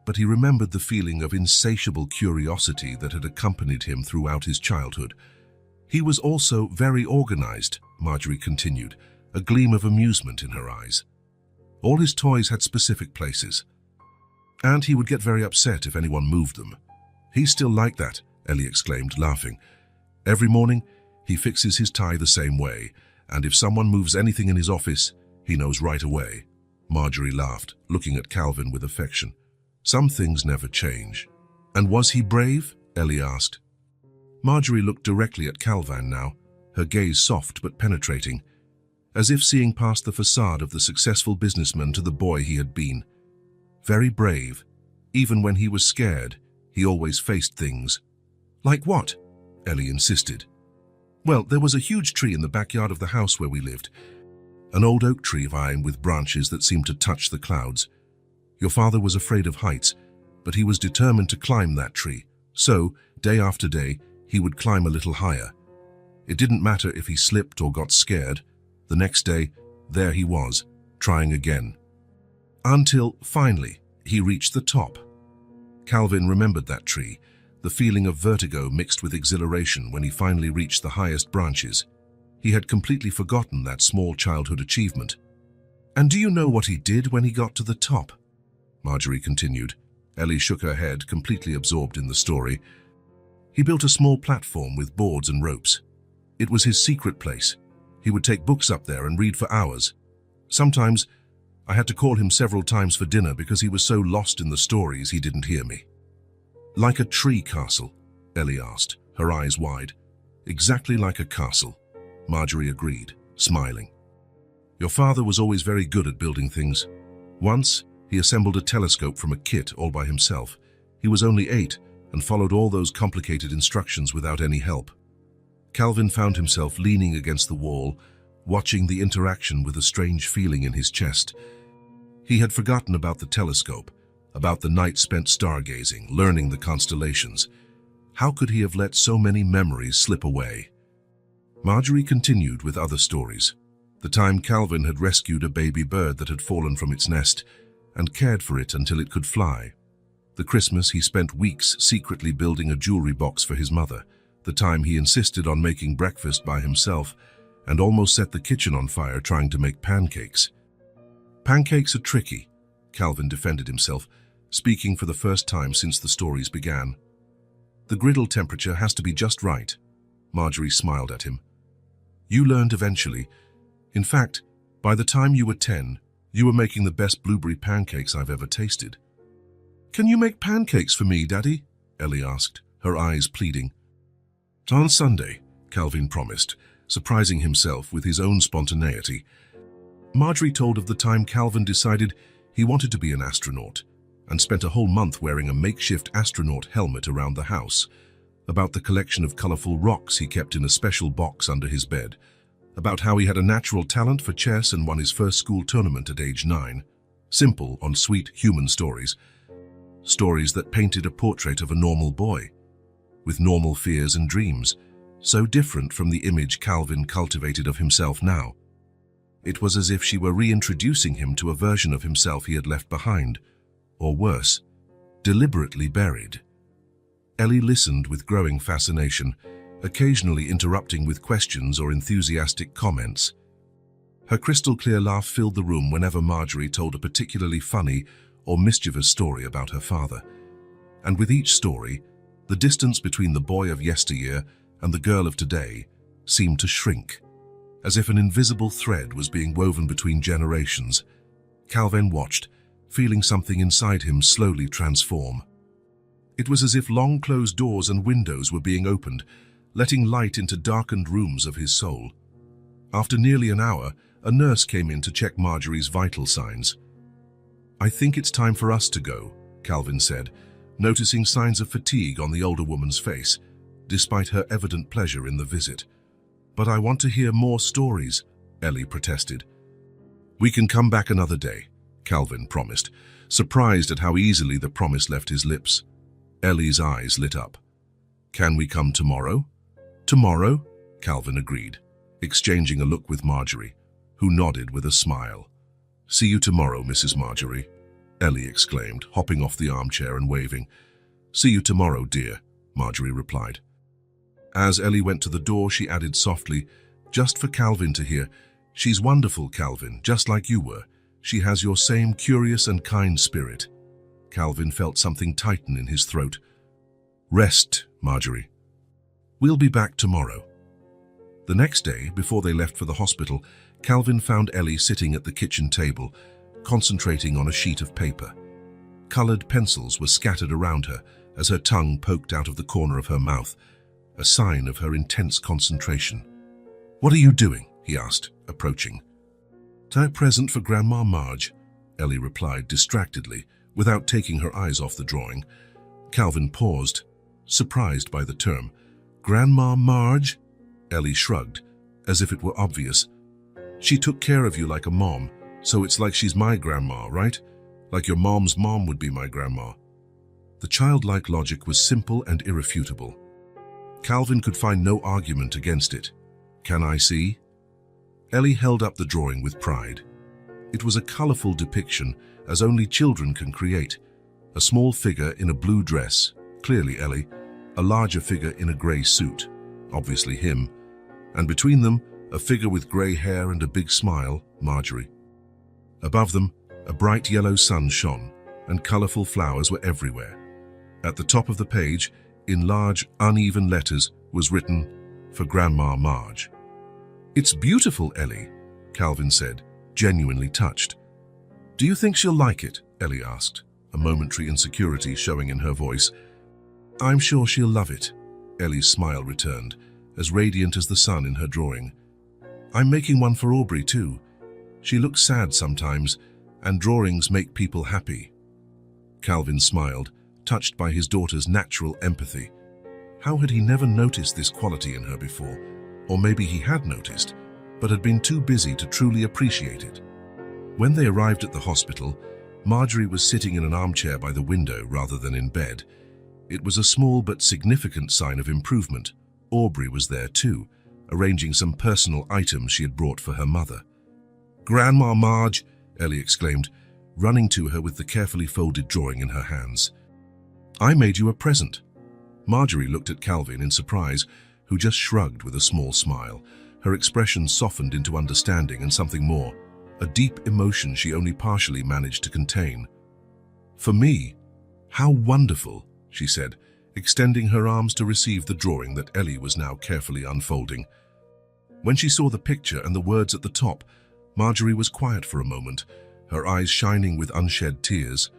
but he remembered the feeling of insatiable curiosity that had accompanied him throughout his childhood. "He was also very organized," Marjorie continued, a gleam of amusement in her eyes. "All his toys had specific places, and he would get very upset if anyone moved them." "He's still like that," Ellie exclaimed, laughing. Every morning, he fixes his tie the same way, and if someone moves anything in his office, he knows right away. Marjorie laughed, looking at Calvin with affection. Some things never change. And was he brave? Ellie asked. Marjorie looked directly at Calvin now, her gaze soft but penetrating, as if seeing past the facade of the successful businessman to the boy he had been. Very brave. Even when he was scared, he always faced things. Like what? Ellie insisted. Well, there was a huge tree in the backyard of the house where we lived. An old oak tree vine with branches that seemed to touch the clouds. Your father was afraid of heights, but he was determined to climb that tree. So, day after day, he would climb a little higher. It didn't matter if he slipped or got scared. The next day, there he was, trying again. Until, finally, he reached the top. Calvin remembered that tree, the feeling of vertigo mixed with exhilaration when he finally reached the highest branches. He had completely forgotten that small childhood achievement. And do you know what he did when he got to the top? Marjorie continued. Ellie shook her head, completely absorbed in the story. He built a small platform with boards and ropes. It was his secret place. He would take books up there and read for hours. Sometimes, I had to call him several times for dinner because he was so lost in the stories he didn't hear me. Like a tree castle? Ellie asked, her eyes wide. Exactly like a castle, Marjorie agreed, smiling. Your father was always very good at building things. Once, he assembled a telescope from a kit all by himself. He was only 8 and followed all those complicated instructions without any help. Calvin found himself leaning against the wall, watching the interaction with a strange feeling in his chest. He had forgotten about the telescope, about the night spent stargazing, learning the constellations. How could he have let so many memories slip away? Marjorie continued with other stories. The time Calvin had rescued a baby bird that had fallen from its nest and cared for it until it could fly. The Christmas he spent weeks secretly building a jewelry box for his mother. The time he insisted on making breakfast by himself and almost set the kitchen on fire trying to make pancakes. Pancakes are tricky, Calvin defended himself, speaking for the first time since the stories began. The griddle temperature has to be just right. Marjorie smiled at him. You learned eventually. In fact, by the time you were 10, you were making the best blueberry pancakes I've ever tasted. Can you make pancakes for me, Daddy? Ellie asked, her eyes pleading. On Sunday, Calvin promised, surprising himself with his own spontaneity. Marjorie told of the time Calvin decided he wanted to be an astronaut and spent a whole month wearing a makeshift astronaut helmet around the house, about the collection of colorful rocks he kept in a special box under his bed, about how he had a natural talent for chess and won his first school tournament at age 9. Simple on sweet human stories. Stories that painted a portrait of a normal boy, with normal fears and dreams, so different from the image Calvin cultivated of himself now. It was as if she were reintroducing him to a version of himself he had left behind, or worse, deliberately buried. Ellie listened with growing fascination, occasionally interrupting with questions or enthusiastic comments. Her crystal-clear laugh filled the room whenever Marjorie told a particularly funny or mischievous story about her father. And with each story, the distance between the boy of yesteryear and the girl of today seemed to shrink, as if an invisible thread was being woven between generations. Calvin watched, feeling something inside him slowly transform. It was as if long closed doors and windows were being opened, letting light into darkened rooms of his soul. After nearly an hour, a nurse came in to check Marjorie's vital signs. I think it's time for us to go, Calvin said, noticing signs of fatigue on the older woman's face, despite her evident pleasure in the visit. But I want to hear more stories, Ellie protested. We can come back another day, Calvin promised, surprised at how easily the promise left his lips. Ellie's eyes lit up. Can we come tomorrow? Tomorrow, Calvin agreed, exchanging a look with Marjorie, who nodded with a smile. See you tomorrow, Mrs. Marjorie, Ellie exclaimed, hopping off the armchair and waving. See you tomorrow, dear, Marjorie replied. As Ellie went to the door, she added softly, just for Calvin to hear, She's wonderful, Calvin, just like you were. She has your same curious and kind spirit. Calvin felt something tighten in his throat. Rest, Marjorie. We'll be back tomorrow." The next day, before they left for the hospital, Calvin found Ellie sitting at the kitchen table, concentrating on a sheet of paper. Colored pencils were scattered around her as her tongue poked out of the corner of her mouth, a sign of her intense concentration. "What are you doing?" he asked, approaching. "A present for Grandma Marge," Ellie replied distractedly, without taking her eyes off the drawing. Calvin paused, surprised by the term. "Grandma Marge?" Ellie shrugged, as if it were obvious. "She took care of you like a mom, so it's like she's my grandma, right? Like your mom's mom would be my grandma." The childlike logic was simple and irrefutable. Calvin could find no argument against it. "Can I see?" Ellie held up the drawing with pride. It was a colorful depiction, as only children can create. A small figure in a blue dress, clearly Ellie, a larger figure in a gray suit, obviously him, and between them, a figure with gray hair and a big smile, Marjorie. Above them, a bright yellow sun shone, and colorful flowers were everywhere. At the top of the page, in large, uneven letters, was written, "For Grandma Marge." "It's beautiful, Ellie," Calvin said, genuinely touched. "Do you think she'll like it?" Ellie asked, a momentary insecurity showing in her voice. "I'm sure she'll love it," Ellie's smile returned, as radiant as the sun in her drawing. "I'm making one for Aubrey too. She looks sad sometimes, and drawings make people happy." Calvin smiled, touched by his daughter's natural empathy. How had he never noticed this quality in her before? Or maybe he had noticed, but had been too busy to truly appreciate it. When they arrived at the hospital, Marjorie was sitting in an armchair by the window rather than in bed. It was a small but significant sign of improvement. Aubrey was there too, arranging some personal items she had brought for her mother. "Grandma Marge," Ellie exclaimed, running to her with the carefully folded drawing in her hands. "I made you a present." Marjorie looked at Calvin in surprise, who just shrugged with a small smile. Her expression softened into understanding and something more, a deep emotion she only partially managed to contain. "For me? How wonderful," she said, extending her arms to receive the drawing that Ellie was now carefully unfolding. When she saw the picture and the words at the top, Marjorie was quiet for a moment, her eyes shining with unshed tears.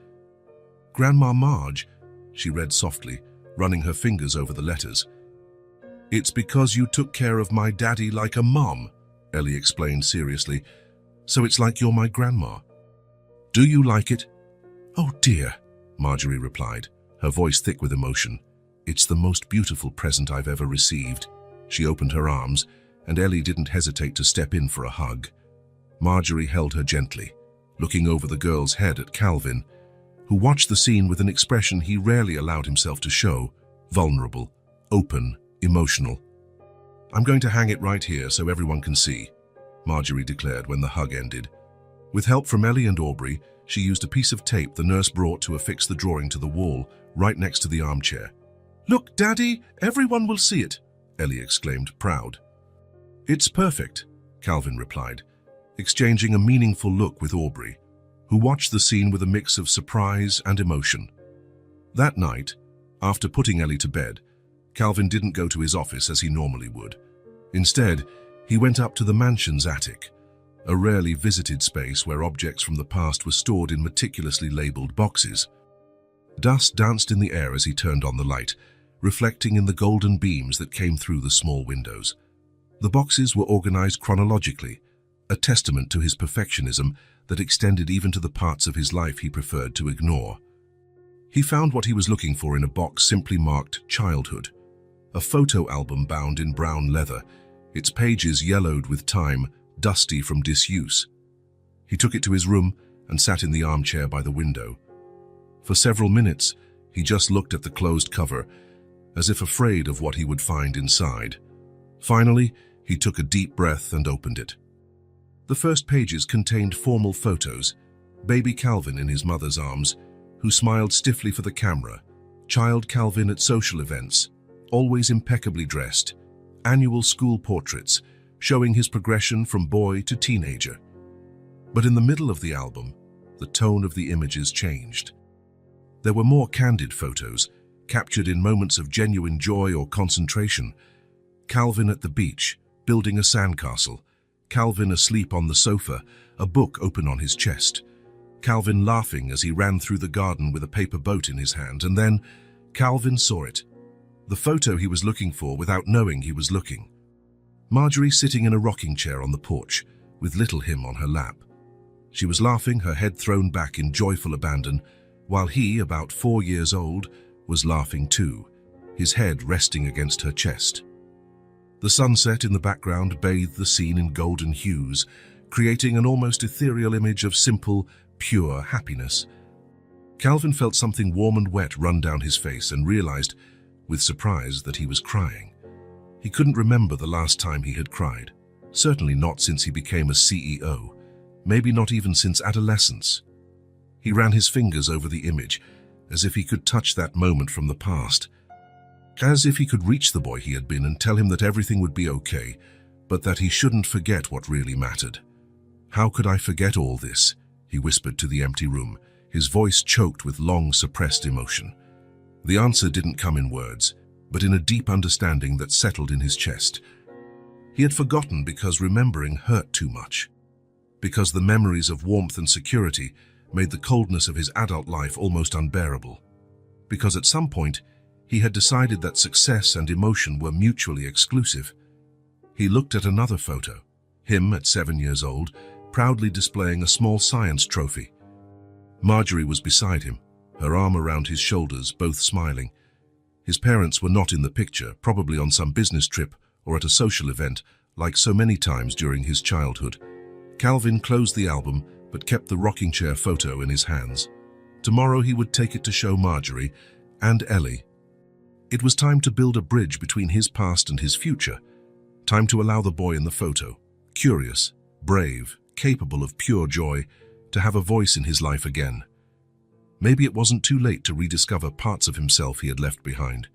"Grandma Marge," she read softly, running her fingers over the letters. "It's because you took care of my daddy like a mom," Ellie explained seriously. "So it's like you're my grandma. Do you like it?" "Oh dear," Marjorie replied, her voice thick with emotion. "It's the most beautiful present I've ever received." She opened her arms, and Ellie didn't hesitate to step in for a hug. Marjorie held her gently, looking over the girl's head at Calvin, who watched the scene with an expression he rarely allowed himself to show, vulnerable, open, emotional. "I'm going to hang it right here so everyone can see," Marjorie declared when the hug ended. With help from Ellie and Aubrey, she used a piece of tape the nurse brought to affix the drawing to the wall, right next to the armchair. "Look, Daddy, everyone will see it," Ellie exclaimed, proud. "It's perfect," Calvin replied, exchanging a meaningful look with Aubrey, who watched the scene with a mix of surprise and emotion. That night, after putting Ellie to bed, Calvin didn't go to his office as he normally would. Instead, he went up to the mansion's attic, a rarely visited space where objects from the past were stored in meticulously labeled boxes. Dust danced in the air as he turned on the light, reflecting in the golden beams that came through the small windows. The boxes were organized chronologically, a testament to his perfectionism that extended even to the parts of his life he preferred to ignore. He found what he was looking for in a box simply marked childhood, a photo album bound in brown leather, its pages yellowed with time, dusty from disuse. He took it to his room and sat in the armchair by the window. For several minutes, he just looked at the closed cover, as if afraid of what he would find inside. Finally, he took a deep breath and opened it. The first pages contained formal photos, baby Calvin in his mother's arms, who smiled stiffly for the camera, child Calvin at social events, always impeccably dressed, annual school portraits, showing his progression from boy to teenager. But in the middle of the album, the tone of the images changed. There were more candid photos, captured in moments of genuine joy or concentration, Calvin at the beach, building a sandcastle. Calvin asleep on the sofa, a book open on his chest. Calvin laughing as he ran through the garden with a paper boat in his hand, and then Calvin saw it. The photo he was looking for without knowing he was looking. Marjorie sitting in a rocking chair on the porch, with little him on her lap. She was laughing, her head thrown back in joyful abandon, while he, about 4 years old, was laughing too, his head resting against her chest. The sunset in the background bathed the scene in golden hues, creating an almost ethereal image of simple, pure happiness. Calvin felt something warm and wet run down his face and realized, with surprise, that he was crying. He couldn't remember the last time he had cried, certainly not since he became a CEO, maybe not even since adolescence. He ran his fingers over the image, as if he could touch that moment from the past, as if he could reach the boy he had been and tell him that everything would be okay, but that he shouldn't forget what really mattered. "How could I forget all this?" he whispered to the empty room, his voice choked with long suppressed emotion. The answer didn't come in words, but in a deep understanding that settled in his chest. He had forgotten because remembering hurt too much, because the memories of warmth and security made the coldness of his adult life almost unbearable, because at some point he had decided that success and emotion were mutually exclusive. He looked at another photo, him at 7 years old, proudly displaying a small science trophy. Marjorie was beside him, her arm around his shoulders, both smiling. His parents were not in the picture, probably on some business trip or at a social event, like so many times during his childhood. Calvin closed the album, but kept the rocking chair photo in his hands. Tomorrow he would take it to show Marjorie and Ellie. It was time to build a bridge between his past and his future. Time to allow the boy in the photo, curious, brave, capable of pure joy, to have a voice in his life again. Maybe it wasn't too late to rediscover parts of himself he had left behind.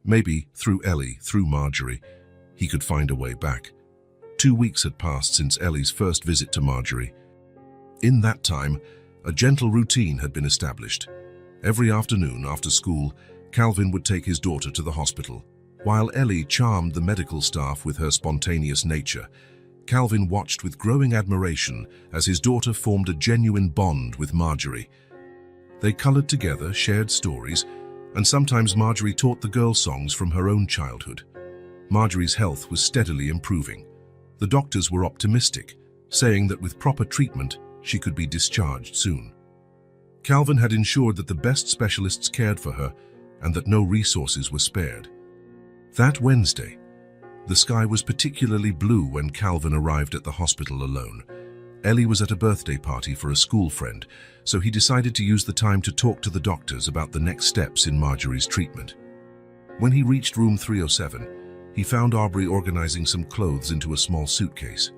Maybe, through Ellie, through Marjorie, he could find a way back. 2 weeks had passed since Ellie's first visit to Marjorie. In that time, a gentle routine had been established. Every afternoon after school, Calvin would take his daughter to the hospital. While Ellie charmed the medical staff with her spontaneous nature, Calvin watched with growing admiration as his daughter formed a genuine bond with Marjorie. They colored together, shared stories, and sometimes Marjorie taught the girl songs from her own childhood. Marjorie's health was steadily improving. The doctors were optimistic, saying that with proper treatment, she could be discharged soon. Calvin had ensured that the best specialists cared for her and that no resources were spared. That Wednesday, the sky was particularly blue when Calvin arrived at the hospital alone. Ellie was at a birthday party for a school friend, so he decided to use the time to talk to the doctors about the next steps in Marjorie's treatment. When he reached room 307, he found Aubrey organizing some clothes into a small suitcase.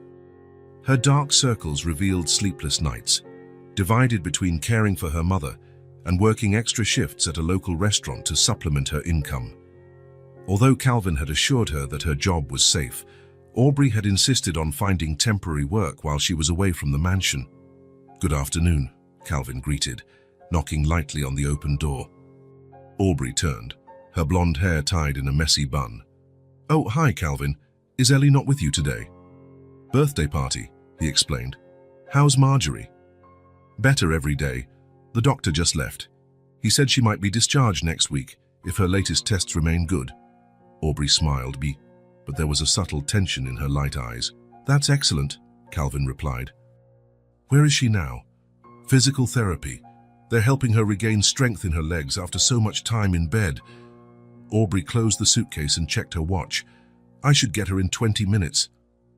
Her dark circles revealed sleepless nights, divided between caring for her mother and working extra shifts at a local restaurant to supplement her income. Although Calvin had assured her that her job was safe, Aubrey had insisted on finding temporary work while she was away from the mansion. "Good afternoon," Calvin greeted, knocking lightly on the open door. Aubrey turned, her blonde hair tied in a messy bun. "Oh, hi, Calvin. Is Ellie not with you today?" "Birthday party," he explained. "How's Marjorie?" "Better every day. The doctor just left. He said she might be discharged next week if her latest tests remain good." Aubrey smiled, but there was a subtle tension in her light eyes. "That's excellent," Calvin replied. "Where is she now?" "Physical therapy. They're helping her regain strength in her legs after so much time in bed." Aubrey closed the suitcase and checked her watch. "I should get her in 20 minutes.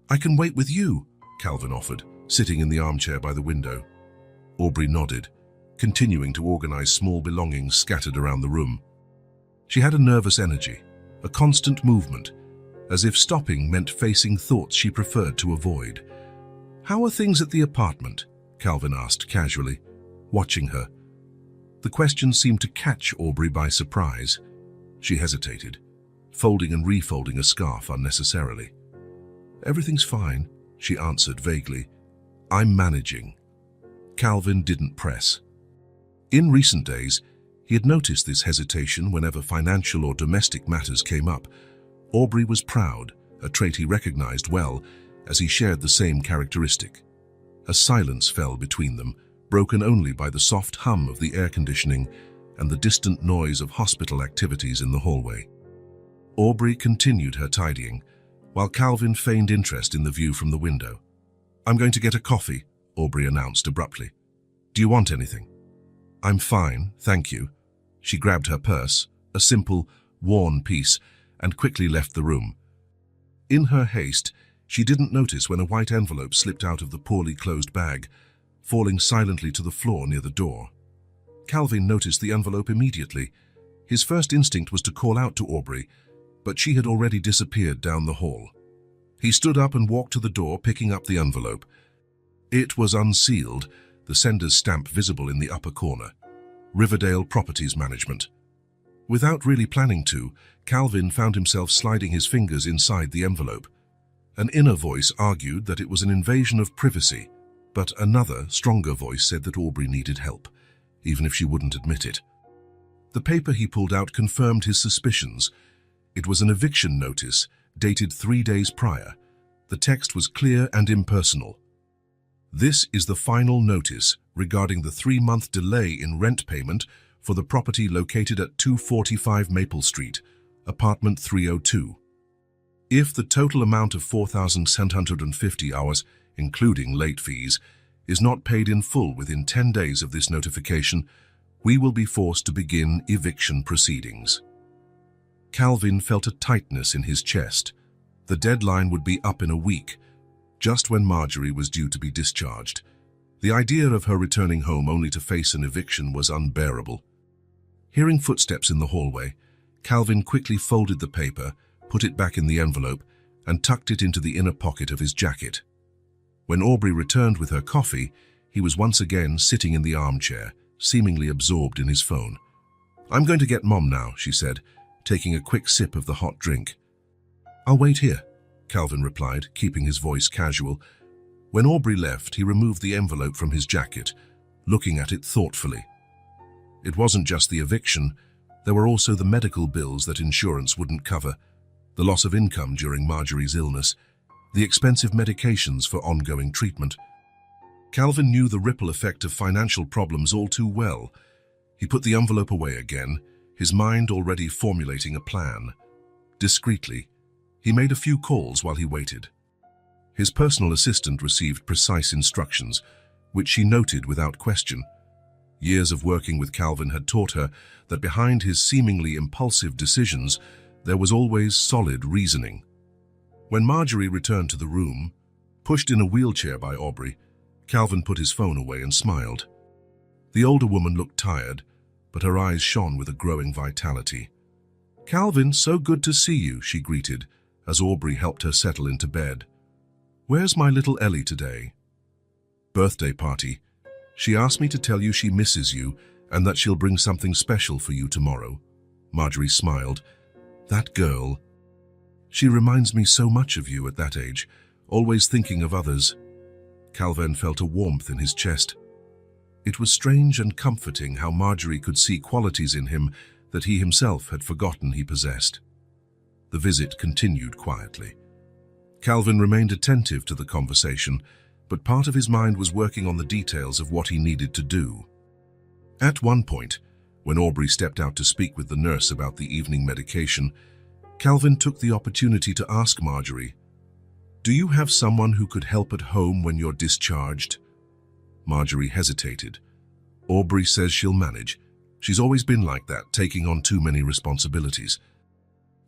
"I can wait with you," Calvin offered, sitting in the armchair by the window. Aubrey nodded, continuing to organize small belongings scattered around the room. She had a nervous energy, a constant movement, as if stopping meant facing thoughts she preferred to avoid. "How are things at the apartment?" Calvin asked casually, watching her. The question seemed to catch Aubrey by surprise. She hesitated, folding and refolding a scarf unnecessarily. "Everything's fine," she answered vaguely. "I'm managing." Calvin didn't press. In recent days, he had noticed this hesitation whenever financial or domestic matters came up. Aubrey was proud, a trait he recognized well, as he shared the same characteristic. A silence fell between them, broken only by the soft hum of the air conditioning and the distant noise of hospital activities in the hallway. Aubrey continued her tidying, while Calvin feigned interest in the view from the window. "I'm going to get a coffee," Aubrey announced abruptly. "Do you want anything?" "I'm fine, thank you." She grabbed her purse, a simple, worn piece, and quickly left the room. In her haste, she didn't notice when a white envelope slipped out of the poorly closed bag, falling silently to the floor near the door. Calvin noticed the envelope immediately. His first instinct was to call out to Aubrey, but she had already disappeared down the hall. He stood up and walked to the door, picking up the envelope. It was unsealed, the sender's stamp visible in the upper corner. Riverdale Properties Management. Without really planning to, Calvin found himself sliding his fingers inside the envelope. An inner voice argued that it was an invasion of privacy, but another, stronger voice said that Aubrey needed help, even if she wouldn't admit it. The paper he pulled out confirmed his suspicions. It was an eviction notice, dated 3 days prior. The text was clear and impersonal. "This is the final notice regarding the 3-month delay in rent payment for the property located at 245 Maple Street, apartment 302. If the total amount of 4,750 hours, including late fees, is not paid in full within 10 days of this notification, we will be forced to begin eviction proceedings." Calvin felt a tightness in his chest. The deadline would be up in a week, just when Marjorie was due to be discharged. The idea of her returning home only to face an eviction was unbearable. Hearing footsteps in the hallway, Calvin quickly folded the paper, put it back in the envelope, and tucked it into the inner pocket of his jacket. When Aubrey returned with her coffee, he was once again sitting in the armchair, seemingly absorbed in his phone. "I'm going to get Mom now," she said, taking a quick sip of the hot drink. "I'll wait here," Calvin replied, keeping his voice casual. When Aubrey left, he removed the envelope from his jacket, looking at it thoughtfully. It wasn't just the eviction, there were also the medical bills that insurance wouldn't cover, the loss of income during Marjorie's illness, the expensive medications for ongoing treatment. Calvin knew the ripple effect of financial problems all too well. He put the envelope away again, his mind already formulating a plan. Discreetly, he made a few calls while he waited. His personal assistant received precise instructions, which she noted without question. Years of working with Calvin had taught her that behind his seemingly impulsive decisions, there was always solid reasoning. When Marjorie returned to the room, pushed in a wheelchair by Aubrey, Calvin put his phone away and smiled. The older woman looked tired, but her eyes shone with a growing vitality. "Calvin, so good to see you," she greeted, as Aubrey helped her settle into bed. "Where's my little Ellie today?" "Birthday party. She asked me to tell you she misses you and that she'll bring something special for you tomorrow." Marjorie smiled. "That girl. She reminds me so much of you at that age, always thinking of others." Calvin felt a warmth in his chest. It was strange and comforting how Marjorie could see qualities in him that he himself had forgotten he possessed. The visit continued quietly. Calvin remained attentive to the conversation, but part of his mind was working on the details of what he needed to do. At one point, when Aubrey stepped out to speak with the nurse about the evening medication, Calvin took the opportunity to ask Marjorie, "Do you have someone who could help at home when you're discharged?" Marjorie hesitated. "Aubrey says she'll manage. She's always been like that, taking on too many responsibilities."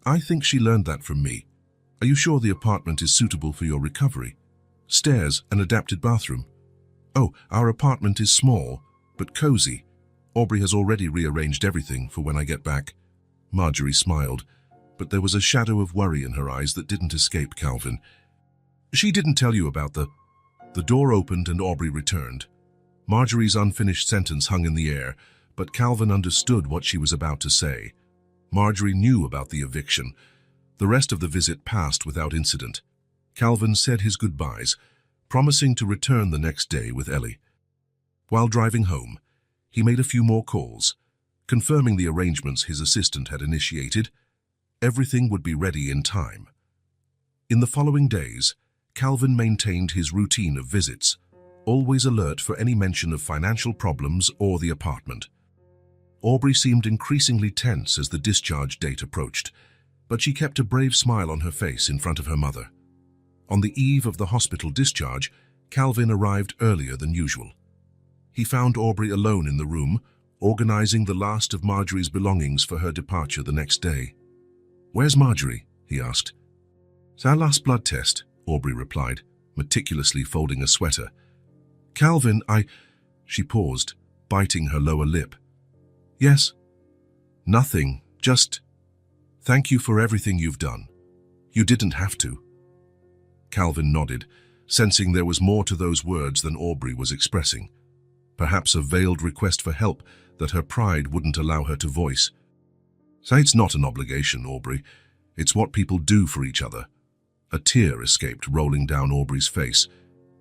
"I think she learned that from me. Are you sure the apartment is suitable for your recovery? Stairs, an adapted bathroom." "Oh, our apartment is small, but cozy. Aubrey has already rearranged everything for when I get back." Marjorie smiled, but there was a shadow of worry in her eyes that didn't escape Calvin. "She didn't tell you about the..." The door opened and Aubrey returned. Marjorie's unfinished sentence hung in the air, but Calvin understood what she was about to say. Marjorie knew about the eviction. The rest of the visit passed without incident. Calvin said his goodbyes, promising to return the next day with Ellie. While driving home, he made a few more calls, confirming the arrangements his assistant had initiated. Everything would be ready in time. In the following days, Calvin maintained his routine of visits, always alert for any mention of financial problems or the apartment. Aubrey seemed increasingly tense as the discharge date approached, but she kept a brave smile on her face in front of her mother. On the eve of the hospital discharge, Calvin arrived earlier than usual. He found Aubrey alone in the room, organizing the last of Marjorie's belongings for her departure the next day. "Where's Marjorie?" he asked. "It's our last blood test," Aubrey replied, meticulously folding a sweater. "Calvin, She paused, biting her lower lip. "Yes?" "Nothing, just thank you for everything you've done. You didn't have to." Calvin nodded, sensing there was more to those words than Aubrey was expressing. Perhaps a veiled request for help that her pride wouldn't allow her to voice. "Say it's not an obligation, Aubrey. It's what people do for each other." A tear escaped, rolling down Aubrey's face.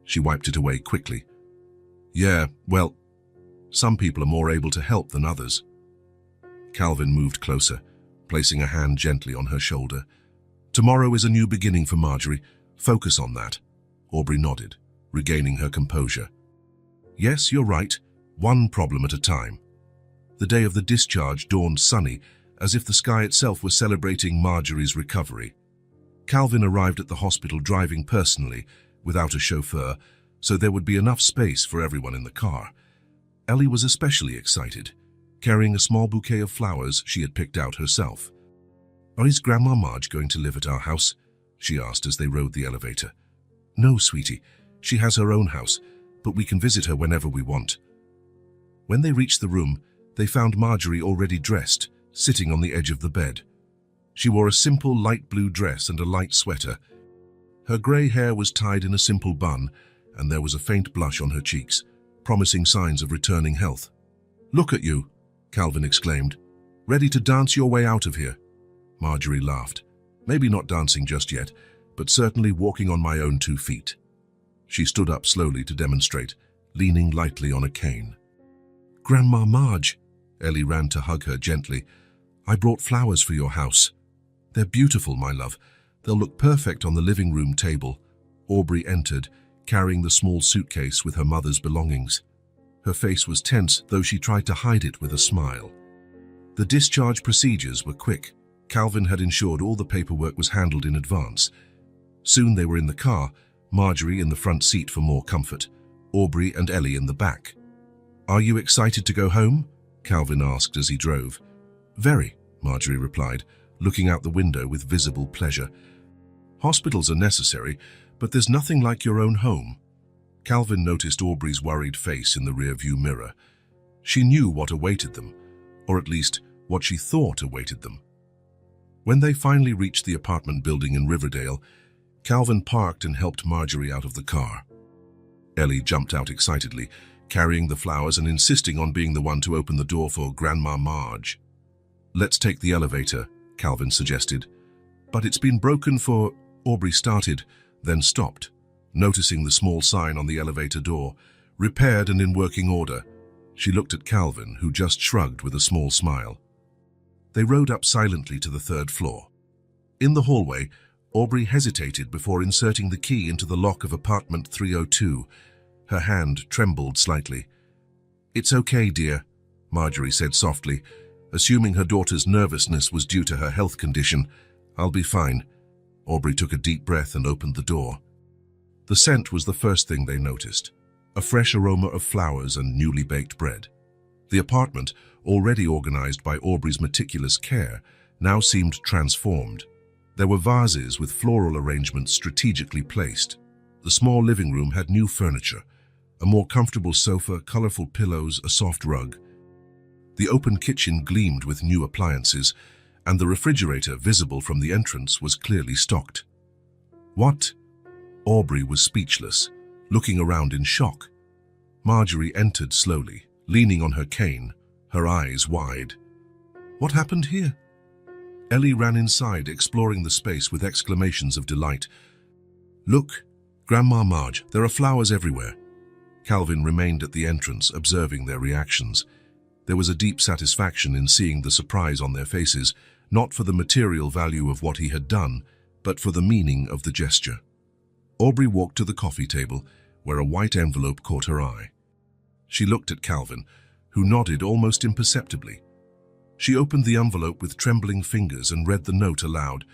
She wiped it away quickly. "Yeah, well, some people are more able to help than others." Calvin moved closer, placing a hand gently on her shoulder. "Tomorrow is a new beginning for Marjorie. Focus on that." Aubrey nodded, regaining her composure. "Yes, you're right. One problem at a time." The day of the discharge dawned sunny, as if the sky itself was celebrating Marjorie's recovery. Calvin arrived at the hospital driving personally, without a chauffeur, so there would be enough space for everyone in the car. Ellie was especially excited, carrying a small bouquet of flowers she had picked out herself. "Is Grandma Marge going to live at our house?" she asked as they rode the elevator. "No, sweetie. She has her own house, but we can visit her whenever we want." When they reached the room, they found Marjorie already dressed, sitting on the edge of the bed. She wore a simple light blue dress and a light sweater. Her grey hair was tied in a simple bun, and there was a faint blush on her cheeks, promising signs of returning health. "Look at you," Calvin exclaimed. "Ready to dance your way out of here?" Marjorie laughed. "Maybe not dancing just yet, but certainly walking on my own 2 feet." She stood up slowly to demonstrate, leaning lightly on a cane. "Grandma Marge," Ellie ran to hug her gently. "I brought flowers for your house. They're beautiful, my love. They'll look perfect on the living room table." Aubrey entered, carrying the small suitcase with her mother's belongings. Her face was tense, though she tried to hide it with a smile. The discharge procedures were quick. Calvin had ensured all the paperwork was handled in advance. Soon they were in the car, Marjorie in the front seat for more comfort, Aubrey and Ellie in the back. "Are you excited to go home?" Calvin asked as he drove. "Very," Marjorie replied, looking out the window with visible pleasure. "Hospitals are necessary, but there's nothing like your own home." Calvin noticed Aubrey's worried face in the rearview mirror. She knew what awaited them, or at least what she thought awaited them. When they finally reached the apartment building in Riverdale, Calvin parked and helped Marjorie out of the car. Ellie jumped out excitedly, carrying the flowers and insisting on being the one to open the door for Grandma Marge. "Let's take the elevator," Calvin suggested. "But it's been broken for—" Aubrey started, then stopped, noticing the small sign on the elevator door, "Repaired and in working order." She looked at Calvin, who just shrugged with a small smile. They rode up silently to the 3rd floor. In the hallway, Aubrey hesitated before inserting the key into the lock of apartment 302. Her hand trembled slightly. "It's okay, dear," Marjorie said softly, assuming her daughter's nervousness was due to her health condition. "I'll be fine." Aubrey took a deep breath and opened the door. The scent was the first thing they noticed, a fresh aroma of flowers and newly baked bread. The apartment, already organized by Aubrey's meticulous care, now seemed transformed. There were vases with floral arrangements strategically placed. The small living room had new furniture, a more comfortable sofa, colorful pillows, a soft rug. The open kitchen gleamed with new appliances, and the refrigerator, visible from the entrance, was clearly stocked. "What?" Aubrey was speechless, looking around in shock. Marjorie entered slowly, leaning on her cane, her eyes wide. "What happened here?" Ellie ran inside, exploring the space with exclamations of delight. "Look, Grandma Marge, there are flowers everywhere." Calvin remained at the entrance, observing their reactions. There was a deep satisfaction in seeing the surprise on their faces, not for the material value of what he had done, but for the meaning of the gesture. Aubrey walked to the coffee table, where a white envelope caught her eye. She looked at Calvin, who nodded almost imperceptibly. She opened the envelope with trembling fingers and read the note aloud.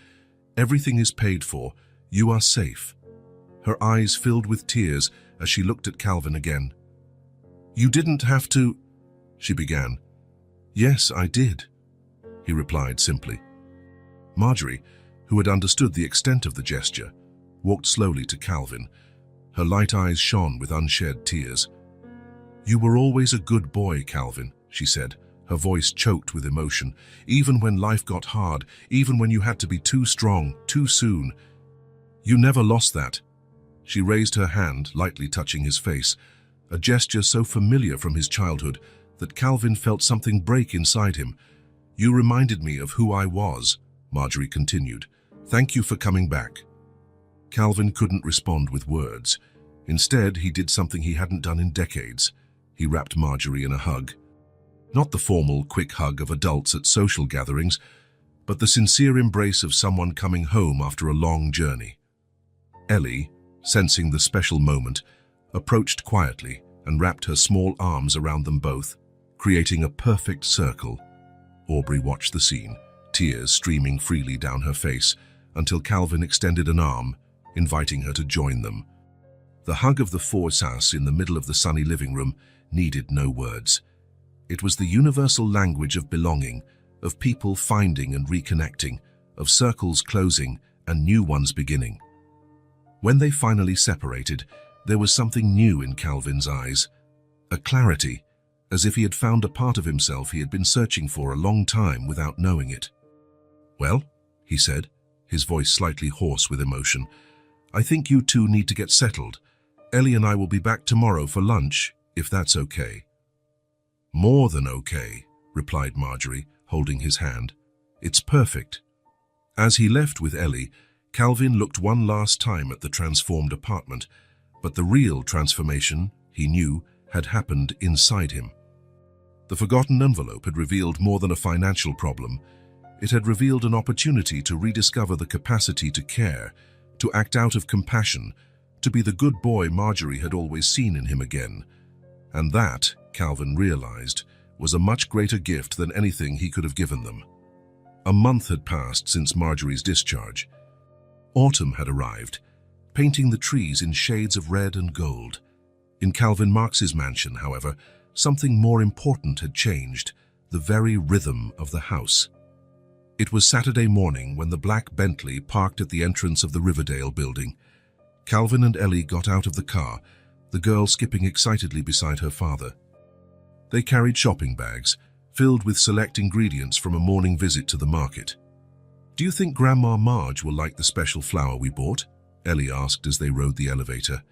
"Everything is paid for. You are safe." Her eyes filled with tears as she looked at Calvin again. "You didn't have to," she began. "Yes, I did," he replied simply. Marjorie, who had understood the extent of the gesture, walked slowly to Calvin. Her light eyes shone with unshed tears. "You were always a good boy, Calvin," she said, her voice choked with emotion. "Even when life got hard, even when you had to be too strong, too soon. You never lost that." She raised her hand, lightly touching his face, a gesture so familiar from his childhood that Calvin felt something break inside him. "You reminded me of who I was," Marjorie continued. "Thank you for coming back." Calvin couldn't respond with words. Instead, he did something he hadn't done in decades. He wrapped Marjorie in a hug. Not the formal, quick hug of adults at social gatherings, but the sincere embrace of someone coming home after a long journey. Ellie, sensing the special moment, approached quietly and wrapped her small arms around them both, creating a perfect circle. Aubrey watched the scene, tears streaming freely down her face, until Calvin extended an arm, inviting her to join them. The hug of the four sas in the middle of the sunny living room needed no words. It was the universal language of belonging, of people finding and reconnecting, of circles closing and new ones beginning. When they finally separated, there was something new in Calvin's eyes, a clarity, as if he had found a part of himself he had been searching for a long time without knowing it. "Well," he said, his voice slightly hoarse with emotion, "I think you two need to get settled. Ellie and I will be back tomorrow for lunch, if that's okay." "More than okay," replied Marjorie, holding his hand. "It's perfect." As he left with Ellie, Calvin looked one last time at the transformed apartment, but the real transformation, he knew, had happened inside him. The forgotten envelope had revealed more than a financial problem. It had revealed an opportunity to rediscover the capacity to care, to act out of compassion, to be the good boy Marjorie had always seen in him again. And that, Calvin realized, was a much greater gift than anything he could have given them. A month had passed since Marjorie's discharge. Autumn had arrived, painting the trees in shades of red and gold. In Calvin Marx's mansion, however, something more important had changed, the very rhythm of the house. It was Saturday morning when the black Bentley parked at the entrance of the Riverdale building. Calvin and Ellie got out of the car, the girl skipping excitedly beside her father. They carried shopping bags, filled with select ingredients from a morning visit to the market. "Do you think Grandma Marge will like the special flour we bought?" Ellie asked as they rode the elevator.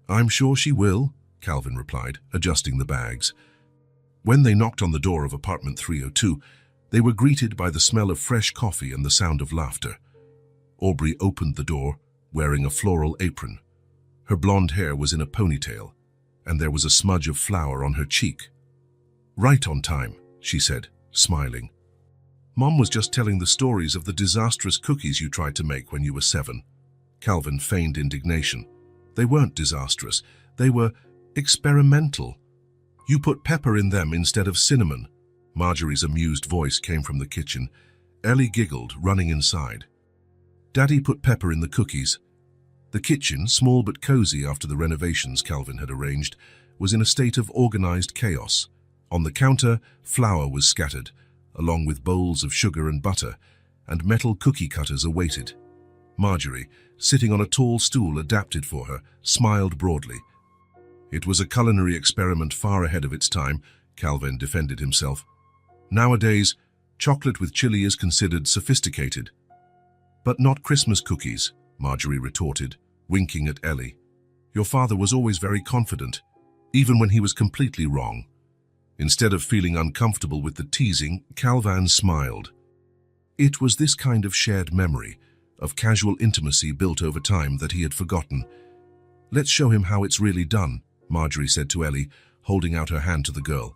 "I'm sure she will," Calvin replied, adjusting the bags. When they knocked on the door of apartment 302, they were greeted by the smell of fresh coffee and the sound of laughter. Aubrey opened the door, wearing a floral apron. Her blonde hair was in a ponytail, and there was a smudge of flour on her cheek. "Right on time," she said, smiling. "Mom was just telling the stories of the disastrous cookies you tried to make when you were 7. Calvin feigned indignation. "They weren't disastrous. They were experimental. You put pepper in them instead of cinnamon." Marjorie's amused voice came from the kitchen. Ellie giggled, running inside. "Daddy put pepper in the cookies." The kitchen, small but cozy after the renovations Calvin had arranged, was in a state of organized chaos. On the counter, flour was scattered, along with bowls of sugar and butter, and metal cookie cutters awaited. Marjorie, sitting on a tall stool adapted for her, smiled broadly. "It was a culinary experiment far ahead of its time," Calvin defended himself. "Nowadays, chocolate with chili is considered sophisticated." "But not Christmas cookies," Marjorie retorted, winking at Ellie. "Your father was always very confident, even when he was completely wrong." Instead of feeling uncomfortable with the teasing, Calvin smiled. It was this kind of shared memory, of casual intimacy built over time, that he had forgotten. "Let's show him how it's really done," Marjorie said to Ellie, holding out her hand to the girl.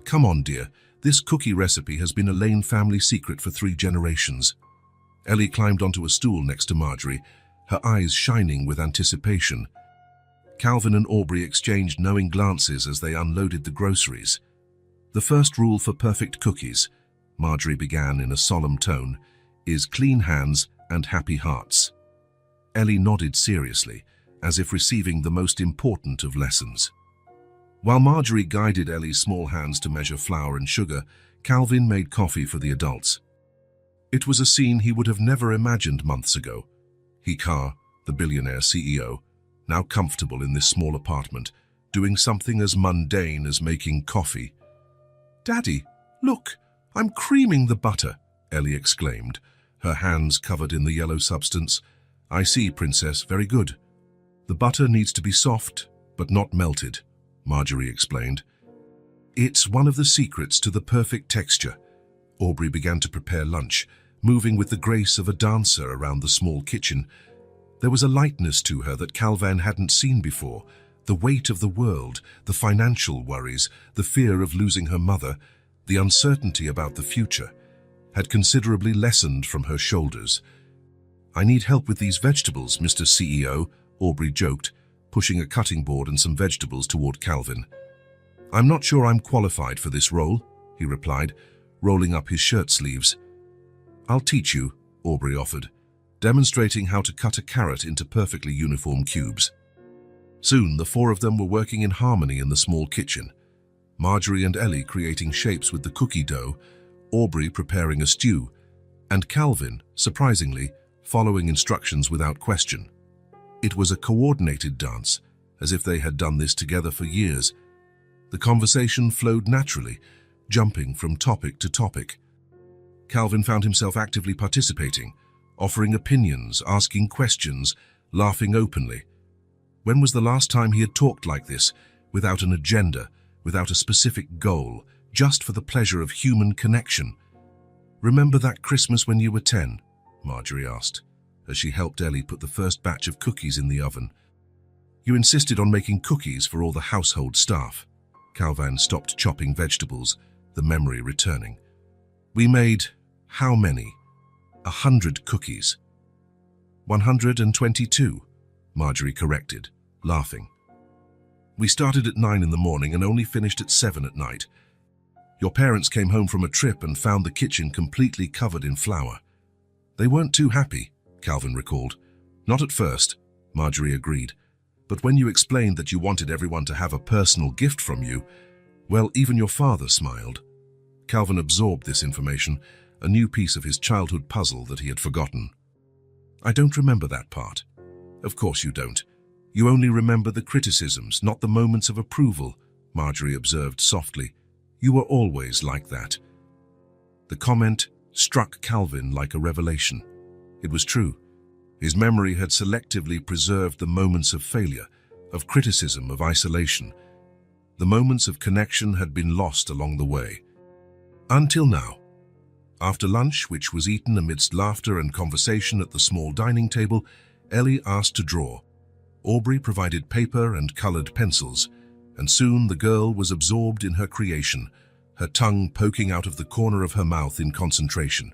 "Come on, dear, This cookie recipe has been a Lane family secret for 3 generations. Ellie climbed onto a stool next to Marjorie, her eyes shining with anticipation. Calvin and Aubrey exchanged knowing glances as they unloaded the groceries. "The first rule for perfect cookies," Marjorie began in a solemn tone, "is clean hands and happy hearts." Ellie nodded seriously, as if receiving the most important of lessons. While Marjorie guided Ellie's small hands to measure flour and sugar, Calvin made coffee for the adults. It was a scene he would have never imagined months ago. Hikar, the billionaire CEO, now comfortable in this small apartment, doing something as mundane as making coffee. "Daddy, look, I'm creaming the butter," Ellie exclaimed, her hands covered in the yellow substance. "I see, Princess, very good." "The butter needs to be soft, but not melted," Marjorie explained. "It's one of the secrets to the perfect texture." Aubrey began to prepare lunch, moving with the grace of a dancer around the small kitchen. There was a lightness to her that Calvin hadn't seen before. The weight of the world, the financial worries, the fear of losing her mother, the uncertainty about the future, had considerably lessened from her shoulders. "I need help with these vegetables, Mr. CEO," Aubrey joked, pushing a cutting board and some vegetables toward Calvin. "I'm not sure I'm qualified for this role," he replied, rolling up his shirt sleeves. "I'll teach you," Aubrey offered, demonstrating how to cut a carrot into perfectly uniform cubes. Soon, the 4 of them were working in harmony in the small kitchen. Marjorie and Ellie creating shapes with the cookie dough, Aubrey preparing a stew, and Calvin, surprisingly, following instructions without question. It was a coordinated dance, as if they had done this together for years. The conversation flowed naturally, jumping from topic to topic. Calvin found himself actively participating, offering opinions, asking questions, laughing openly. When was the last time he had talked like this, without an agenda, without a specific goal, just for the pleasure of human connection? "Remember that Christmas when you were 10? Marjorie asked, as she helped Ellie put the first batch of cookies in the oven. "You insisted on making cookies for all the household staff." Calvin stopped chopping vegetables, the memory returning. "We made how many? 100 cookies." 122, Marjorie corrected, laughing. "We started at 9 in the morning and only finished at 7 at night. Your parents came home from a trip and found the kitchen completely covered in flour. They weren't too happy," Calvin recalled. "Not at first," Marjorie agreed. "But when you explained that you wanted everyone to have a personal gift from you, well, even your father smiled." Calvin absorbed this information, a new piece of his childhood puzzle that he had forgotten. "I don't remember that part." "Of course you don't. You only remember the criticisms, not the moments of approval," Marjorie observed softly. "You were always like that." The comment struck Calvin like a revelation. It was true. His memory had selectively preserved the moments of failure, of criticism, of isolation. The moments of connection had been lost along the way. Until now. After lunch, which was eaten amidst laughter and conversation at the small dining table, Ellie asked to draw. Aubrey provided paper and colored pencils, and soon the girl was absorbed in her creation, her tongue poking out of the corner of her mouth in concentration.